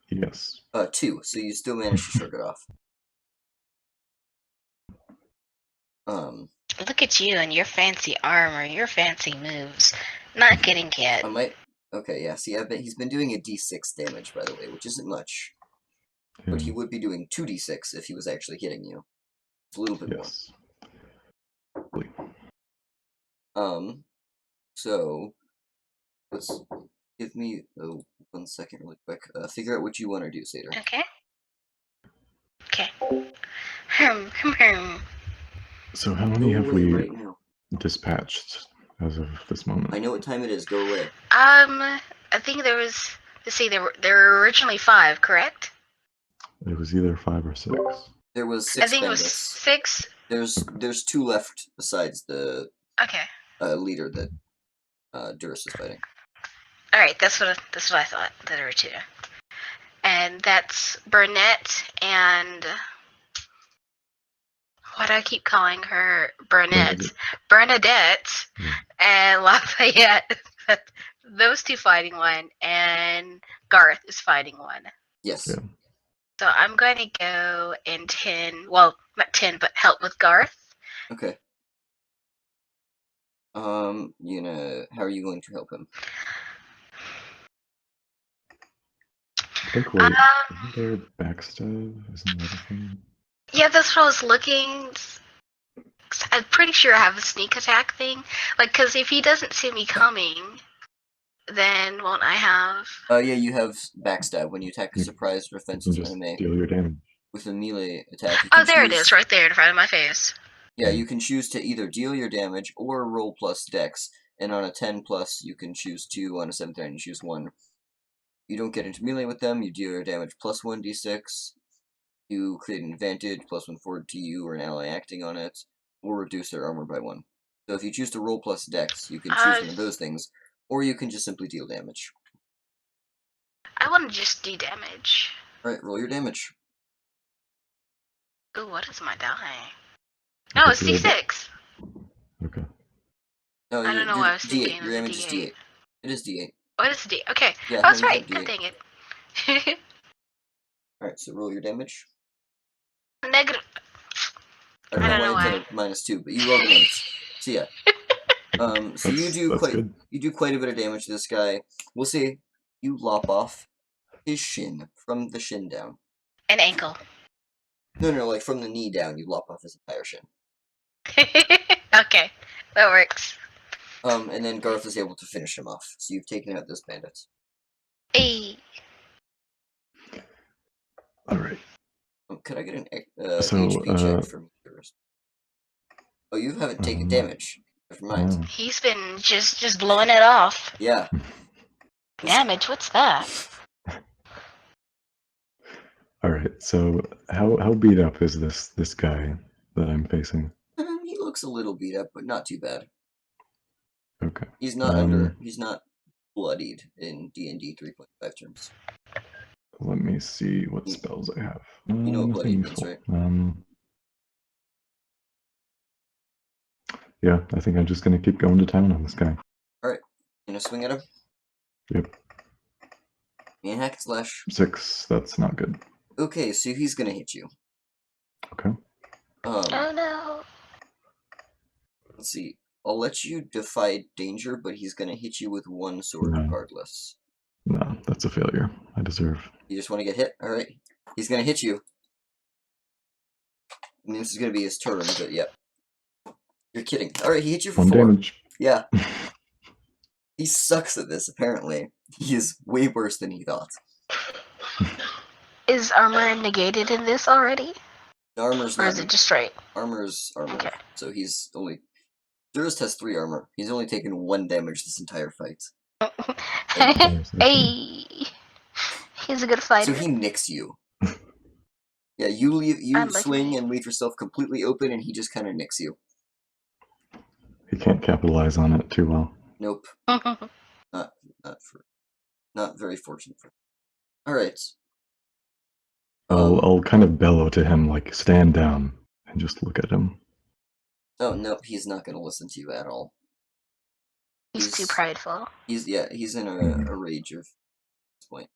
Yes. 2, so you still managed to shrug it off. Look at you and your fancy armor, your fancy moves. Not getting hit. Okay, yeah, see, he's been doing a d6 damage, by the way, which isn't much. Yeah. But he would be doing 2d6 if he was actually hitting you. It's a little bit more. So, let's give me 1 second really quick. Figure out what you want to do, Satyr. Okay. So how many have we dispatched as of this moment? I know what time it is. Go away. I think there was. Let's see. There were originally 5, correct? It was either 5 or 6. There was 6. I think bandits. It was 6. There's 2 left besides the leader that Duras is fighting. All right, that's what I thought. That there were 2, and that's Burnett and. Why do I keep calling her Bernadette? And Lafayette. Those 2 fighting one, and Garth is fighting one. Yes. Yeah. So I'm going to go in 10. Well, not 10, but help with Garth. Okay. How are you going to help him? I think isn't there backstab? Isn't that a thing? Yeah, that's what I was looking. I'm pretty sure I have a sneak attack thing. Like, because if he doesn't see me coming, then won't I have... yeah, you have backstab. When you attack a surprised or offensive enemy deal your damage. With a melee attack. Oh, there it is, right there in front of my face. Yeah, you can choose to either deal your damage or roll plus dex. And on a 10+, you can choose 2. On a 7 you choose 1. You don't get into melee with them. You deal your damage plus 1d6. You create an advantage plus 1 forward to you or an ally acting on it, or reduce their armor by 1. So if you choose to roll plus dex, you can choose one of those things, or you can just simply deal damage. I want to just do damage. Alright, roll your damage. Ooh, what is my die? No, it's D6. Okay. No, I don't know why I was thinking D8. it Your was a damage is D8. D8. It is D8. Oh, it's a D. Okay. Yeah, I was no, you right. have God D8. dang it. Alright, so roll your damage. Negative. I don't know why it's at a -2, but you rolled a damage. So yeah. So you do quite a bit of damage to this guy. We'll see. You lop off his shin from the shin down. An ankle. No, like from the knee down, you lop off his entire shin. Okay, that works. And then Garth is able to finish him off. So you've taken out this bandit. Hey. All right. Could I get an HP check from yours? Oh, you haven't taken damage. Never mind. He's been just blowing it off. Yeah. Damage? What's that? All right. So how beat up is this guy that I'm facing? He looks a little beat up, but not too bad. Okay. He's not he's not bloodied in D&D 3.5 terms. Let me see what spells I have. You know what bloody means, right? Yeah, I think I'm just gonna keep going to town on this guy. Alright. You gonna swing at him? Yep. And hack and slash. 6, that's not good. Okay, so he's gonna hit you. Okay. Oh no. Let's see. I'll let you defy danger, but he's gonna hit you with one sword regardless. No, that's a failure. I deserve. You just want to get hit? Alright. He's gonna hit you. I mean, this is gonna be his turn, but yep. You're kidding. Alright, he hit you for 1 4. damage. Yeah. He sucks at this, apparently. He is way worse than he thought. Is armor negated in this already? Armor's or not. is it just straight? Armor's armor. Okay. So he's only. Durst has 3 armor. He's only taken 1 damage this entire fight. Hey, he's a good fighter. So he nicks you. Yeah, you swing and leave yourself completely open, and he just kind of nicks you. He can't capitalize on it too well. Nope. Not very fortunate for him. Alright. I'll kind of bellow to him, like, stand down, and just look at him. Oh, no, he's not going to listen to you at all. He's too prideful. He's in a rage of this point.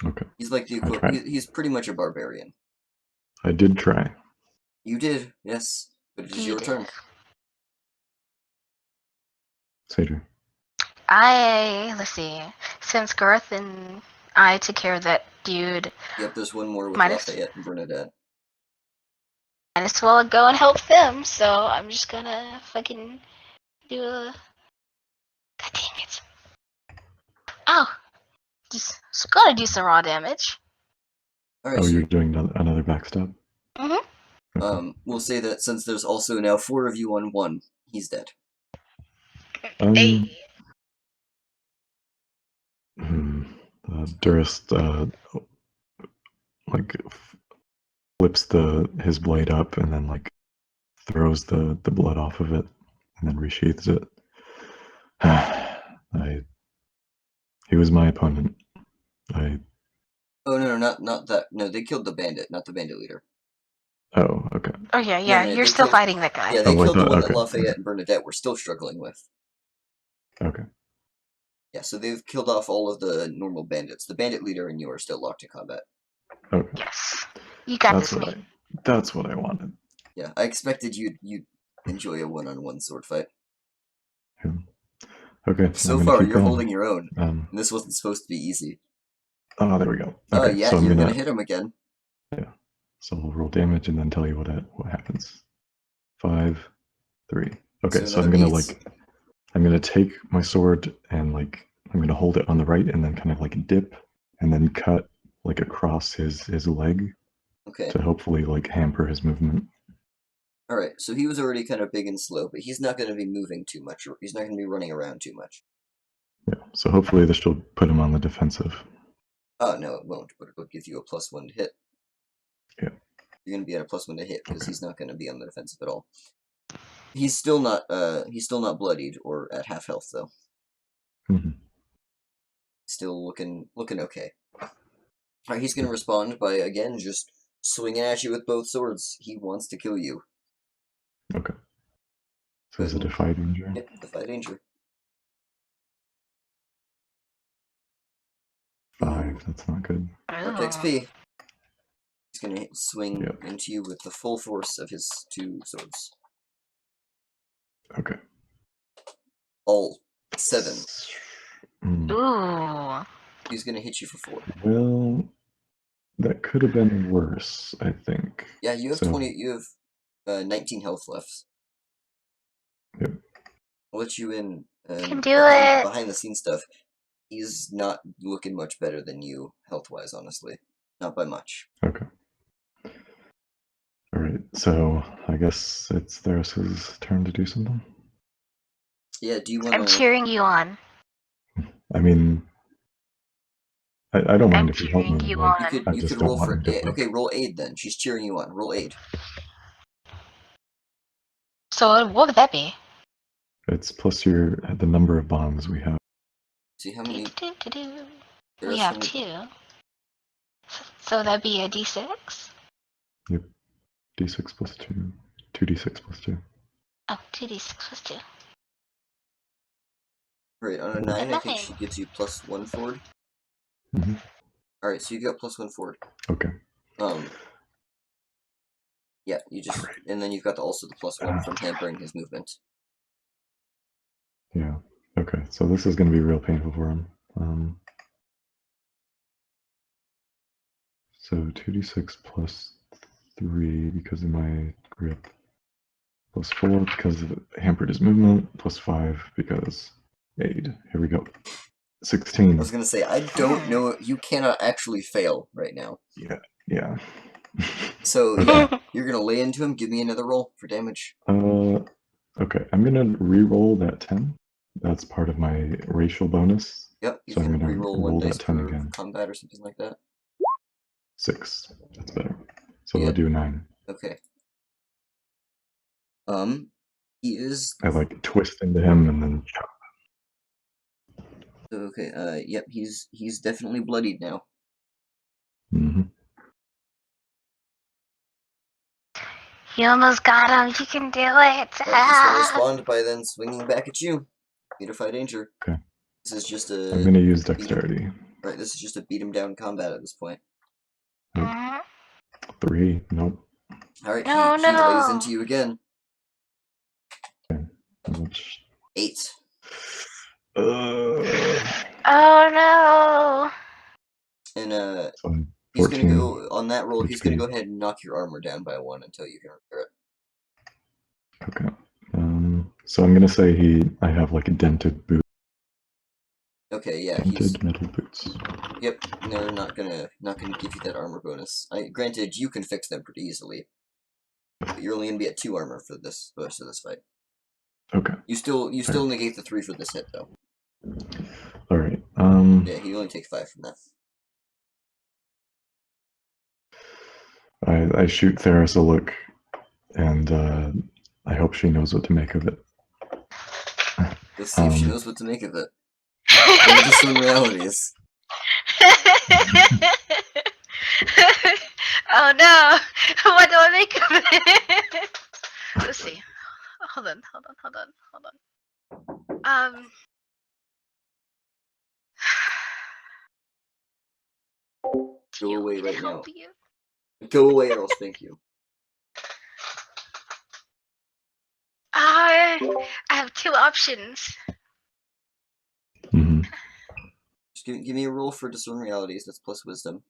Okay. He's like the equivalent. He's pretty much a barbarian. I did try. You did, yes. But it is your turn. Sadri. Let's see. Since Garth and I took care of that dude. Yep, there's one more with Lafayette and Bernadette. Might as well go and help them, so I'm just gonna fucking do a. God dang it. Oh! Just gotta do some raw damage. Alright, you're doing another backstab? Mm-hmm. Okay. We'll say that since there's also now 4 of you on 1, he's dead. Hey. Durst like flips his blade up and then like throws the blood off of it and then resheaths it. He was my opponent. Oh no, not that. No, they killed the bandit, not the bandit leader. Oh, okay. Oh yeah. You're still fighting that guy. Yeah, they killed the one that Lafayette and Bernadette were still struggling with. Okay. Yeah, so they've killed off all of the normal bandits. The bandit leader and you are still locked in combat. Okay. Yes. You got this, mate. That's what I wanted. Yeah, I expected you'd enjoy a one-on-one sword fight. Yeah. Okay. So far, you're holding your own. And this wasn't supposed to be easy. Oh, there we go. Okay, oh yeah, so you're gonna hit him again. Yeah. So I'll roll damage and then tell you what happens. 5, 3. Okay, so I'm gonna take my sword and like I'm gonna hold it on the right and then kind of like dip and then cut like across his leg. Okay. To hopefully like hamper his movement. Alright, so he was already kind of big and slow, but he's not gonna be moving too much, or he's not gonna be running around too much. Yeah, so hopefully this will put him on the defensive. Oh, no, it won't, but it'll give you a +1 to hit. Yeah. You're going to be at a +1 to hit, because he's not going to be on the defensive at all. He's still not bloodied or at half health, though. Mm-hmm. Still looking okay. Alright, he's going to respond by, again, just swinging at you with both swords. He wants to kill you. Okay. So is it Defy Danger? Yep, Defy Danger. 5, that's not good. Marked XP. He's going to swing into you with the full force of his 2 swords. Okay. All 7. Ooh. He's going to hit you for 4. Well, that could have been worse, I think. Yeah, you have 20. You have 19 health left. Yep. I'll let you in. Can do it. Behind the scenes stuff. He's not looking much better than you, health-wise, honestly. Not by much. Okay. Alright, so I guess it's Theros' turn to do something? Yeah, do you want to... I'm cheering you on. I mean, I don't mind if you help me. You Like, on. I You just could don't roll want for... him to Yeah, look. okay, roll aid then. She's cheering you on. Roll aid. So what would that be? It's plus the number of bonds we have. See how many... We have 2. So that'd be a d6? Yep. D6 plus 2. 2d6 plus 2. Oh, 2d6 plus 2. Right, on a 9, I think she gives you +1 forward. Mm-hmm. Alright, so you got +1 forward. Okay. Yeah, you just... Right. And then you've got also the +1 from hampering his movement. Yeah. Okay, so this is going to be real painful for him. So 2d6 plus 3 because of my grip. Plus 4 because of hampered his movement. Plus 5 because aid. Here we go. 16. I was going to say, I don't know... You cannot actually fail right now. Yeah. So, yeah, you're going to lay into him. Give me another roll for damage. Okay, I'm going to re-roll that 10. That's part of my racial bonus. Yep, you so can I'm going to re-roll roll 1 dice that 10 for again. combat or something like that. 6. That's better. So I'll do 9. Okay. He is... I like twist into him and then chop. Okay, yep, he's definitely bloodied now. Mm-hmm. You almost got him. You can do it. He's going to respond by then swinging back at you. Defy Danger. Okay. This is just a... I'm going to use Dexterity. Right, this is just a beat him down combat at this point. Nope. 3. Nope. Alright, he lays into you again. Okay. 8. Oh no! And so he's going to go, on that roll, he's going to go ahead and knock your armor down by 1 until you can repair it. Okay. So I'm going to say I have like a dented boot. Okay, yeah, dented metal boots. Yep, they're not gonna give you that armor bonus. Granted, you can fix them pretty easily, but you're only gonna be at 2 armor for the rest of this fight. Okay. You still negate the 3 for this hit though. All right. Yeah, he only takes 5 from that. I shoot Theros a look, and I hope she knows what to make of it. Let's see if she knows what to make of it. Into some realities. Oh no! What do I make of it? Let's see. Hold on. Go away right now. Go away or else thank you. I have 2 options. Mm-hmm. Just give me a roll for discern realities. That's plus wisdom.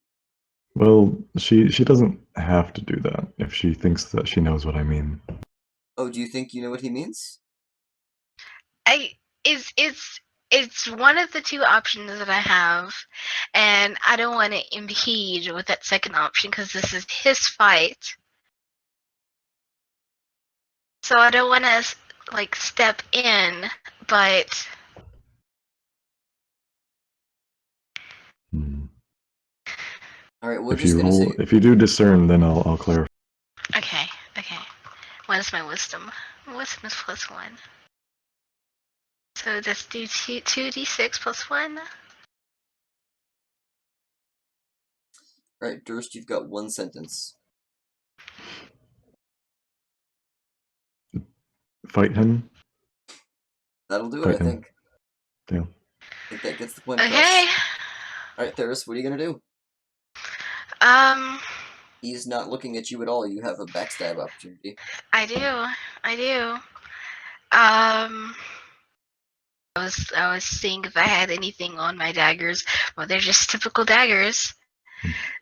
Well, she doesn't have to do that if she thinks that she knows what I mean. Oh, do you think you know what he means? It's one of the 2 options that I have, and I don't want to impede with that second option because this is his fight. So I don't want to like step in, but Alright, we're If just you gonna say... roll, if you do discern, then I'll clarify. Okay. What is my wisdom? Wisdom is +1. So let's do 2d6 +1. Alright, Durst, you've got one sentence. Fight him. That'll do it, Fight I him. think. Deal. I think that gets the point Okay. across. Alright, Theris, what are you gonna do? He's not looking at you at all. You have a backstab opportunity. I do. I was seeing if I had anything on my daggers. Well, they're just typical daggers.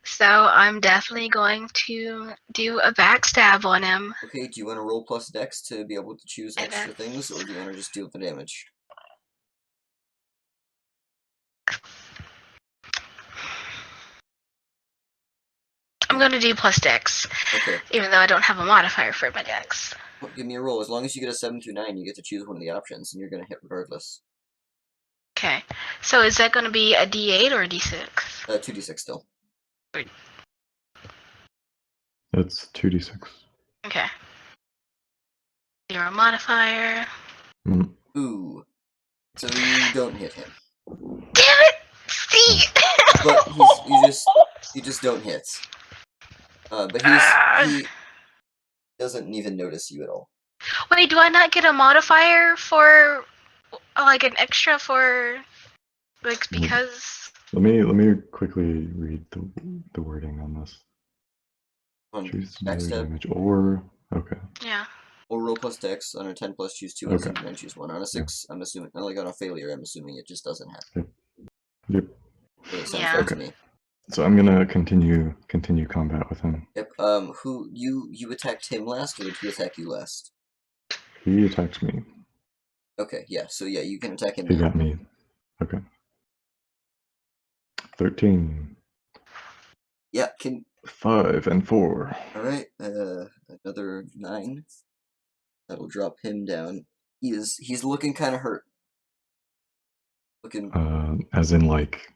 So I'm definitely going to do a backstab on him. Okay, do you want to roll plus dex to be able to choose And extra that's- things, or do you want to just deal the damage? I'm going to do plus dex. Okay. Even though I don't have a modifier for my dex. Well, give me a roll. As long as you get a 7 through 9, you get to choose one of the options, and you're going to hit regardless. Okay. So is that going to be a d8 or a d6? 2d6 still. That's 2d6. Okay. 0 modifier. Ooh. So you don't hit him. Damn it! See? But you just don't hit. But he doesn't even notice you at all. Wait, do I not get a modifier for, like, an extra for, like, because... Let me quickly read the wording on this. Choose Backstab. damage or okay. Yeah. Or roll plus dex. On a 10 plus, choose 2. On a 7 choose 1. On a 6, I'm assuming, like on a failure, I'm assuming it just doesn't happen. Yep. But it sounds Yeah. right to me. So I'm gonna continue combat with him. Yep. Who you attacked him last, or did he attack you last? He attacked me. Okay, yeah. So yeah, you can attack him He now. got me. Okay. 13. Yeah. Can 5 and 4. all right. Another 9. That'll drop him down. He's looking kind of hurt. Looking. As in like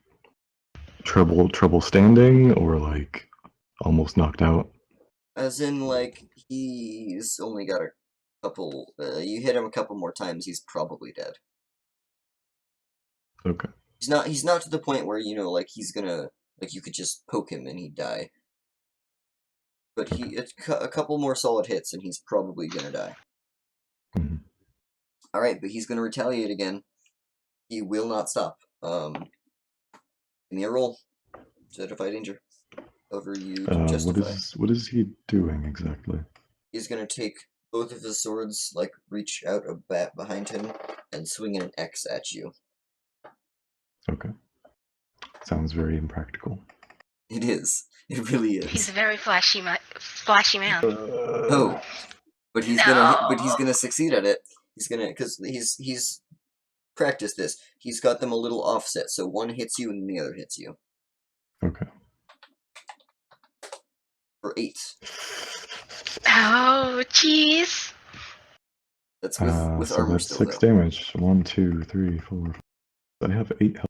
trouble standing, or like almost knocked out. As in, like, he's only got a couple. You hit him a couple more times, he's probably dead. Okay. He's not to the point where, you know, like, he's gonna, like, you could just poke him and he'd die. But it's a couple more solid hits and he's probably gonna die. Mm-hmm. Alright, but he's gonna retaliate again. He will not stop. Give me a roll to defy danger. Over you justify. What is he doing exactly? He's gonna take both of his swords, like, reach out a bat behind him, and swing an X at you. Okay. Sounds very impractical. It is. It really is. He's a very flashy man. Oh, but he's gonna succeed at it. He's gonna, because he's practiced this. He's got them a little offset, so one hits you and the other hits you. Okay. For 8. Oh, jeez. That's with so armor that's still, 6 though. damage. 1, 2, 3, 4. I have 8 health.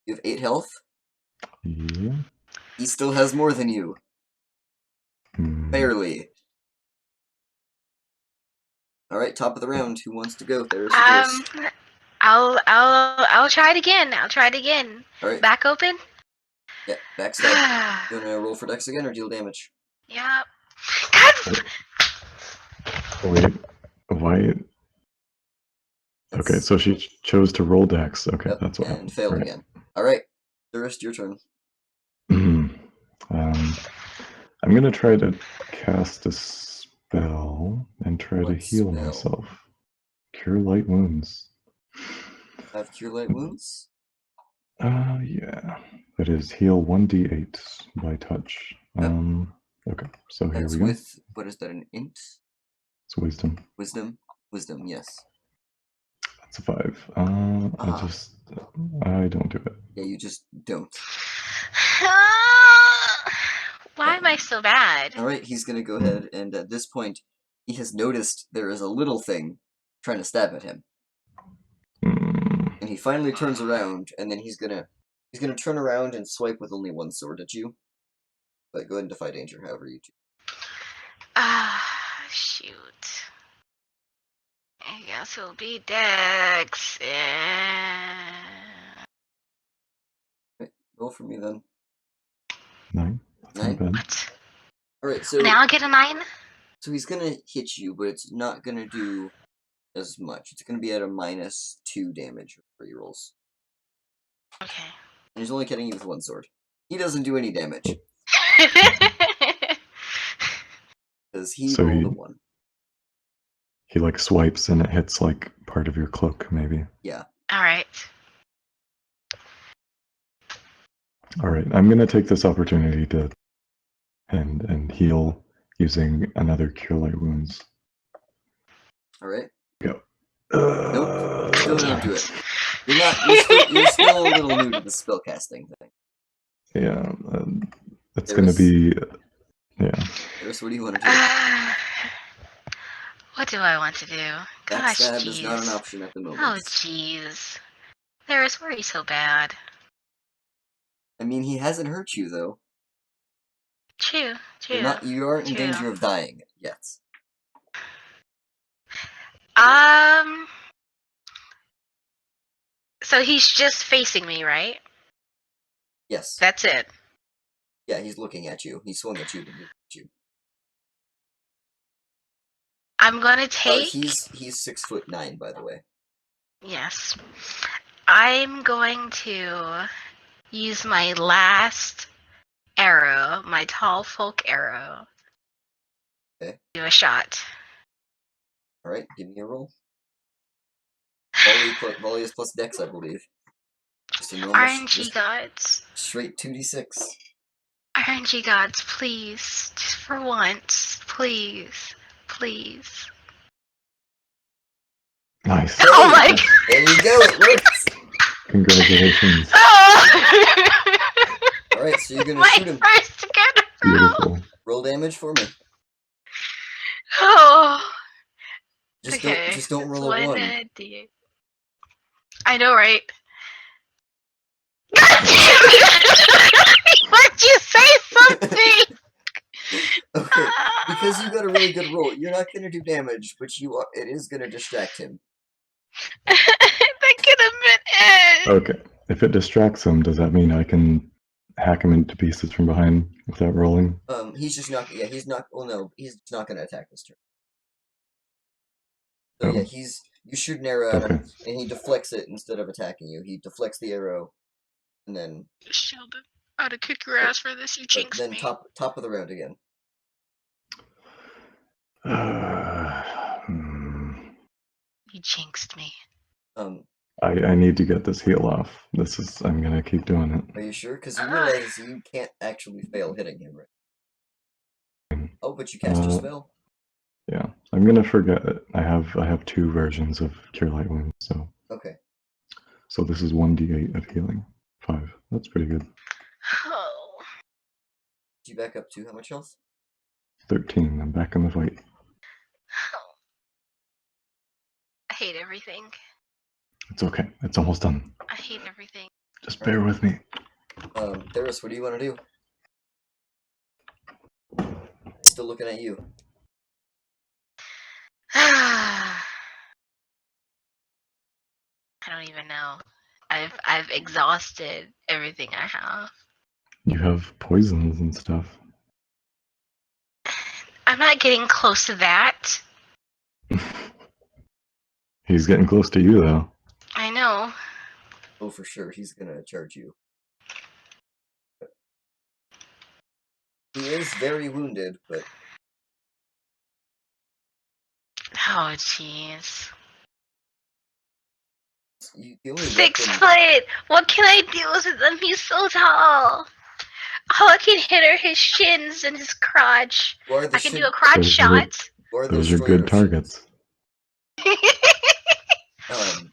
You have 8 health? Yeah. He still has more than you. Barely. Alright, top of the round. Who wants to go? There's first. I'll try it again. Alright. Back open? Yeah, backstab. You wanna roll for dex again or deal damage? Yep. Wait. Why? Okay, so she chose to roll dex. Okay, Yep, that's what and happened. failed again. Alright, the rest your turn. I'm gonna try to cast a spell and try to heal myself. Cure light wounds. Have cure light wounds? Yeah. That is heal 1d8 by touch. Yep. Okay, so here That's we go. with, what is that, an int? It's wisdom. Wisdom? Wisdom, yes. That's a 5. I don't do it. Yeah, you just don't. Why am I so bad? Alright, he's gonna go ahead, and at this point, he has noticed there is a little thing trying to stab at him. And he finally turns around, and then he's gonna turn around and swipe with only one sword at you. But go ahead and defy danger, however you choose. Shoot. I guess it'll be Dex. Roll for me then. 9. That's 9? not bad. What? Alright, so Now I'll get a 9? So he's gonna hit you, but it's not gonna do as much. It's gonna be at a -2 damage for your rolls. Okay. And he's only hitting you with one sword. He doesn't do any damage. Because he So rolled a 1. He like swipes and it hits like part of your cloak, maybe. Yeah. Alright. Alright, I'm gonna take this opportunity to and heal using another Cure Light Wounds. Alright. Go. Nope. Still don't do it. You're still a little new to the spellcasting thing. Yeah, it's gonna be... Yeah. Iris, what do you want to do? What do I want to do? Gosh, Backstab is not an jeez. option at the moment. Oh, jeez. There's were you so bad? I mean, he hasn't hurt you, though. True. You aren't in danger of dying yet. So he's just facing me, right? Yes. That's it. Yeah, he's looking at you. He swung at you, but he hit you. I'm gonna take... He's 6'9", by the way. Yes. I'm going to use my last arrow, my tall folk arrow. Okay. Do a shot. Alright, give me a roll. Volley is plus dex, I believe. Just a normal RNG gods. Straight 2d6. RNG gods, please. Just for once. Please. Please. Nice. Oh my god! There you go, it works! Congratulations. Alright, so you're gonna shoot him. First good roll. Beautiful. Roll damage for me. Oh. Just don't roll a 1. I know, right? Why'd you say something? Okay, because you got a really good roll, you're not gonna do damage, but it is gonna distract him. That could have been it. Okay. If it distracts him, does that mean I can hack him into pieces from behind without rolling? He's just not. Yeah, he's not. Well, no, he's not gonna attack this turn. So yeah, you shoot an arrow at him, and he deflects it instead of attacking you. He deflects the arrow, and then... Sheldon, I'd have kicked your ass for this, you jinxed me. Then top of the round again. You jinxed me. I need to get this heal off. I'm gonna keep doing it. Are you sure? Because you realize you can't actually fail hitting him, right? Oh, but you cast your spell. Yeah, I'm gonna forget it. I have 2 versions of Cure Light Wounds, so... Okay. So this is 1d8 of healing. 5. That's pretty good. Oh. Did you back up to how much health? 13. I'm back in the fight. Oh. I hate everything. It's okay. It's almost done. I hate everything. Just bear with me. Theris, what do you want to do? Still looking at you. I don't even know. I've exhausted everything I have. You have poisons and stuff. I'm not getting close to that. He's getting close to you, though. I know. Oh, for sure. He's gonna charge you. He is very wounded, but... Oh, jeez. 6 foot! What can I do with him? He's so tall. All I can hit are his shins and his crotch. I can do a crotch shot. Those are good targets.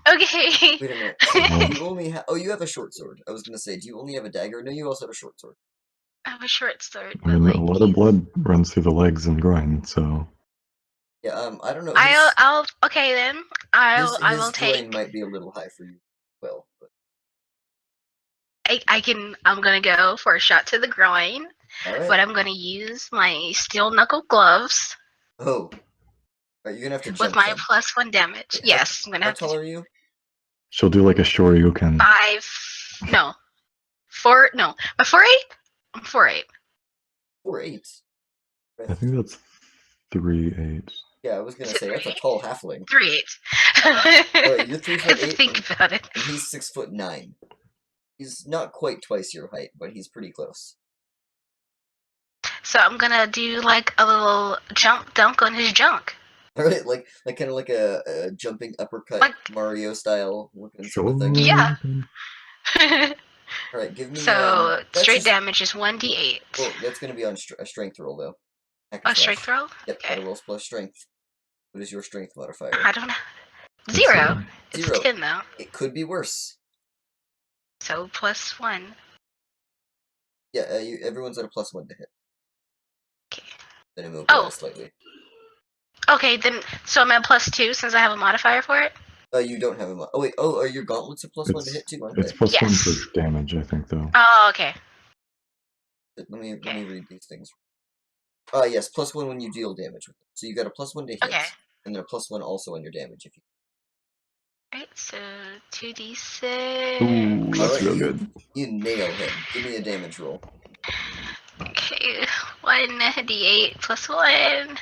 Okay. Wait a minute. So you only have... Oh, you have a short sword. I was gonna say, do you only have a dagger? No, you also have a short sword. I have a short sword. I mean, a lot of blood runs through the legs and groin, so... Yeah, I don't know. Okay then. I will take... His groin might be a little high for you. Well, but... I'm gonna go for a shot to the groin. Alright. but I'm gonna use my steel knuckle gloves Oh. Alright, you're gonna have to with jump my then. +1 damage. Wait, Yes, I'm gonna How have tall to are you? She'll do like a Shoryuken. 5. No, 4. No, my 4'8". I'm 4'8". 4'8". I think that's 3'8". Yeah, I was gonna Is it say that's a 3'8"? tall halfling. 3'8". Alright, you're 3'8", If you think about it. and he's 6'9". He's not quite twice your height, but he's pretty close. So I'm gonna do like a little jump dunk on his junk. Alright, like kind of like a jumping uppercut Like, Mario style looking sort of thing. yeah. Alright, give me So that's straight just damage is 1d8. well, that's gonna be on a strength roll though. Hack A and slash. strength roll? Yep, Okay. battle rolls plus strength. What is your strength modifier? I don't know. It's 0. It's 0. 10 though. It could be worse. So +1. Yeah, everyone's at a +1 to hit. Okay. Then it moved Oh. slightly. Okay, then so I'm at +2 since I have a modifier for it. You don't have a oh wait, are your gauntlets a +1 to hit too, aren't It's they? +1 for Yes. damage, I think, though. Oh, okay. Let me Okay. read these things. Yes, +1 when you deal damage with them. So you got a +1 to hit, Okay. and then a +1 also on your damage if you. Right, so 2d6. Ooh, that's Alright, real good. you nail him. Give me a damage roll. Okay, 1d8 +1.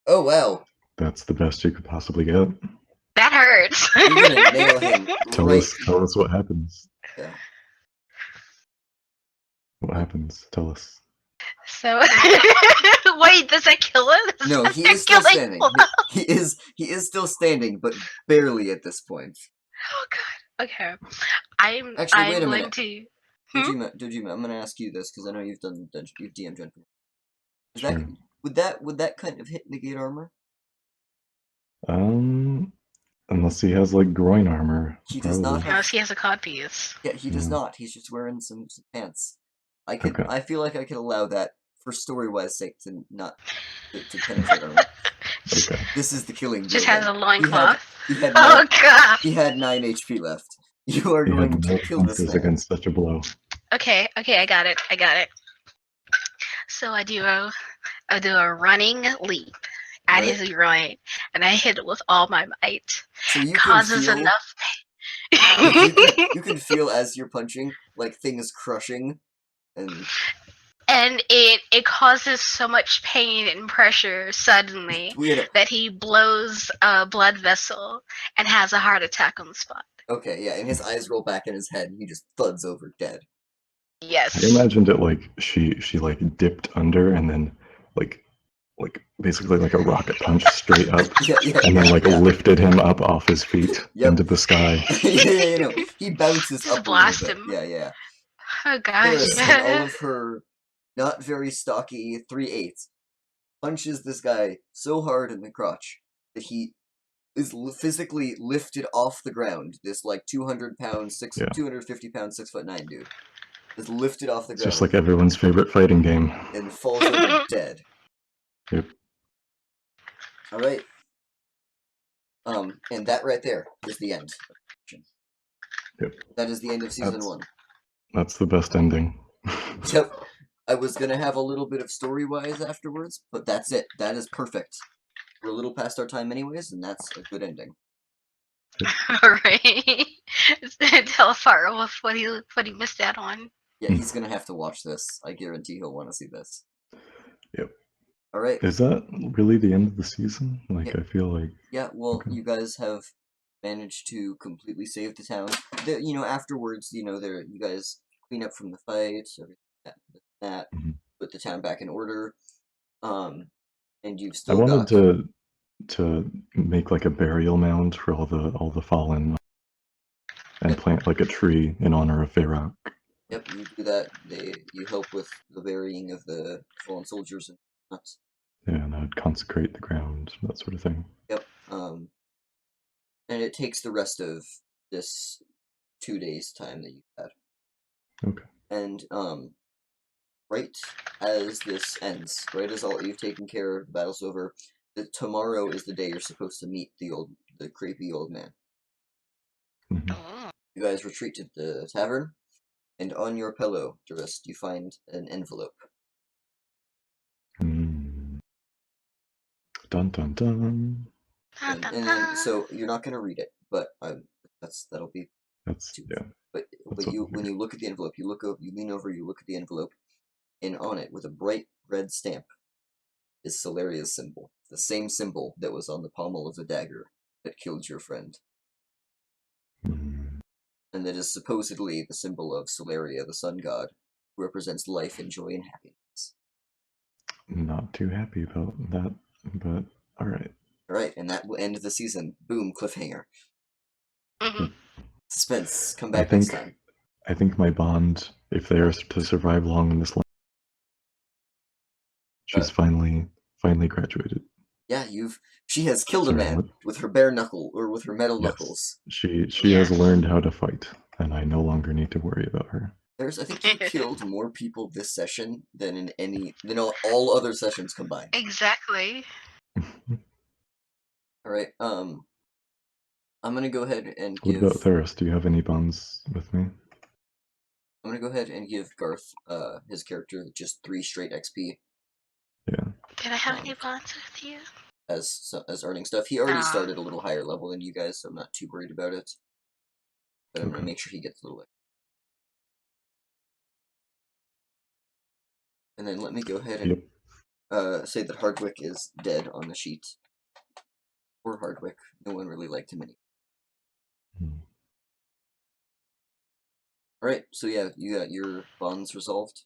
Oh wow, That's the best you could possibly get. That hurts. you're gonna nail him Tell right. us what happens. Yeah. What happens? Tell us. So, wait, does that kill him? No, he is still standing. He is still standing, but barely at this point. Oh god. Okay. I'm Actually, wait a going minute. to. Dojima, I'm gonna ask you this because I know you've DM'd Dungeon. Sure. Would that kind of hit negate armor? Unless he has like groin armor. He does not have. Unless he has a codpiece. Yeah, he does Yeah. not. He's just wearing some pants. Okay. I feel like I could allow that for story-wise sake to not to penetrate armor. Okay. This is the killing. Just blow, has a then. loincloth. Oh God. He had 9 HP left. You are He going had to no kill this defenses man. against such a blow. Okay, I got it. So I do a running leap at Right. his groin, and I hit it with all my might. So you Causes can feel, enough you can feel as you're punching, like things crushing, and it causes so much pain and pressure suddenly that he blows a blood vessel and has a heart attack on the spot. Okay, yeah, and his eyes roll back in his head, and he just thuds over dead. Yes. I imagined it like she like dipped under and then like basically like a rocket punch straight up, and then like lifted him up off his feet into the sky. Yeah, he bounces Just up blast a little bit. him. Yeah. Oh gosh. Paris, in all of her not very stocky 3/8, punches this guy so hard in the crotch that he is physically lifted off the ground. This like 200-pound, 250-pound, 6'9" dude is lifted off the ground. Just like everyone's favorite fighting game. And falls over dead. Yep. All right. And that right there is the end. Yep. That is the end of season 1. That's the best ending. Yep. I was gonna have a little bit of story-wise afterwards, but that's it. That is perfect. We're a little past our time anyways, and that's a good ending. Alright. Tell Farrell what he missed out on. Yeah, he's gonna have to watch this. I guarantee he'll want to see this. Yep. All right. Is that really the end of the season? Like, yeah. I feel like. Yeah. Well, you guys have managed to completely save the town. Afterwards, you guys clean up from the fight, everything that, put the town back in order. And you've still. I wanted to make like a burial mound for all the fallen, and plant like a tree in honor of Feyrok. Yep, you do that. You help with the burying of the fallen soldiers and whatnot. Yeah, and I would consecrate the ground, that sort of thing. Yep. And it takes the rest of this 2 days time that you've had. Okay. And right as this ends, right as all you've taken care of, the battle's over, tomorrow is the day you're supposed to meet the creepy old man. Oh. You guys retreat to the tavern, and on your pillow, Durist, you find an envelope. Dun dun dun. Dun, dun, And then, dun. so you're not gonna read it, but that'll be That's too. yeah. But That's you what I when you look at the envelope, you lean over, you look at the envelope, and on it with a bright red stamp is Solaria's symbol, the same symbol that was on the pommel of the dagger that killed your friend, Mm, and that is supposedly the symbol of Solaria, the sun god, who represents life and joy and happiness. not too happy about that, but all right. All right, and that will end the season. Boom, cliffhanger. Mhm. Suspense. Come I back next think time. I think my bond, if they are to survive long in this life, she's finally graduated. Yeah, she has killed a Sorry, man what? with her bare knuckle or with her metal Yes, knuckles. she has Yes. learned how to fight, and I no longer need to worry about her. I think you killed more people this session than all other sessions combined. Exactly. All right, I'm gonna go ahead and What give. about Theros? Do you have any bonds with me? I'm gonna go ahead and give Garth, his character just 3 straight XP Yeah. Did I have Um, any bonds with you? as earning stuff. He already Ah. started a little higher level than you guys, so I'm not too worried about it. But I'm gonna Okay. make sure he gets a little. And then let me go ahead and say that Hardwick is dead on the sheet. Poor Hardwick. No one really liked him anymore. Hmm. Alright, so yeah, you got your bonds resolved.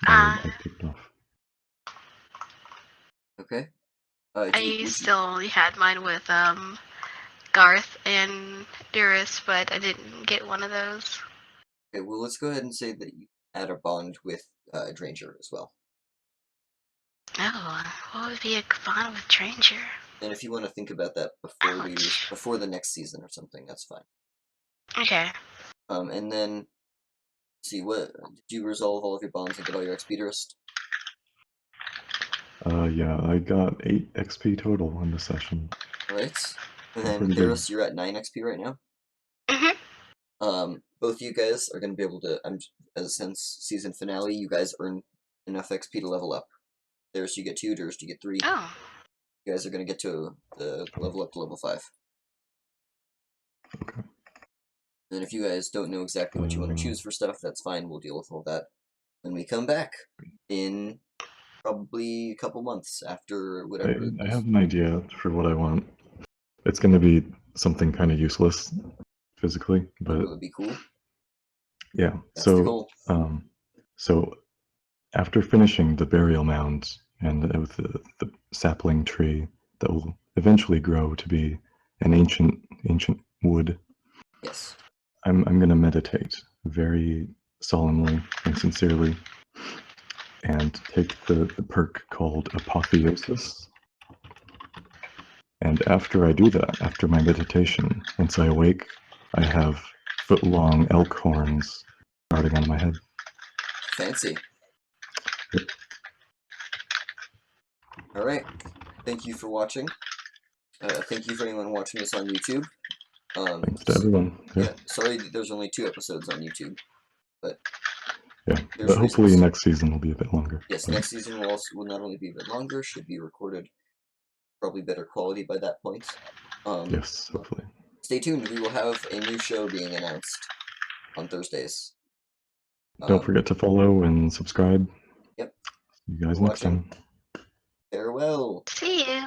I ticked off. Okay. I still only had mine with Garth and Dearest, but I didn't get one of those. Okay, well, let's go ahead and say that you add a bond with Dranger as well. Oh, what would be a bond with Stranger? And if you want to think about that before the next season or something, that's fine. Okay. And then, see, what did you resolve all of your bonds and get all your XP, Dearest? Yeah, I got 8 XP total in the session. Alright. And I'm then, pretty Dearest, good. you're at 9 XP right now. Mhm. Both of you guys are going to be able to, since season finale, you guys earn enough XP to level up. Dearest, you get 2, Dearest, you get 3. Oh. You guys are going to get to the level up to level 5. Okay. And if you guys don't know exactly what you want to choose for stuff, that's fine. We'll deal with all that when we come back in probably a couple months after whatever. I have an idea for what I want. It's going to be something kind of useless physically, It but would be cool. yeah. That's the So, goal. so after finishing the burial mound and with the sapling tree that will eventually grow to be an ancient wood, Yes. I'm going to meditate very solemnly and sincerely and take the perk called apotheosis. And after I do that, after my meditation, once I awake, I have foot-long elk horns starting on my head. Fancy. Yep. All right. Thank you for watching. Thank you for anyone watching this on YouTube. Thanks to everyone. Yeah. Sorry that there's only 2 episodes on YouTube, but Yeah, there's but hopefully reasons. next season will be a bit longer. Yes, but next season will not only be a bit longer, should be recorded probably better quality by that point. yes, hopefully. Stay tuned. We will have a new show being announced on Thursdays. Don't forget to follow and subscribe. Yep. See you guys For next watching. time. Farewell. See you.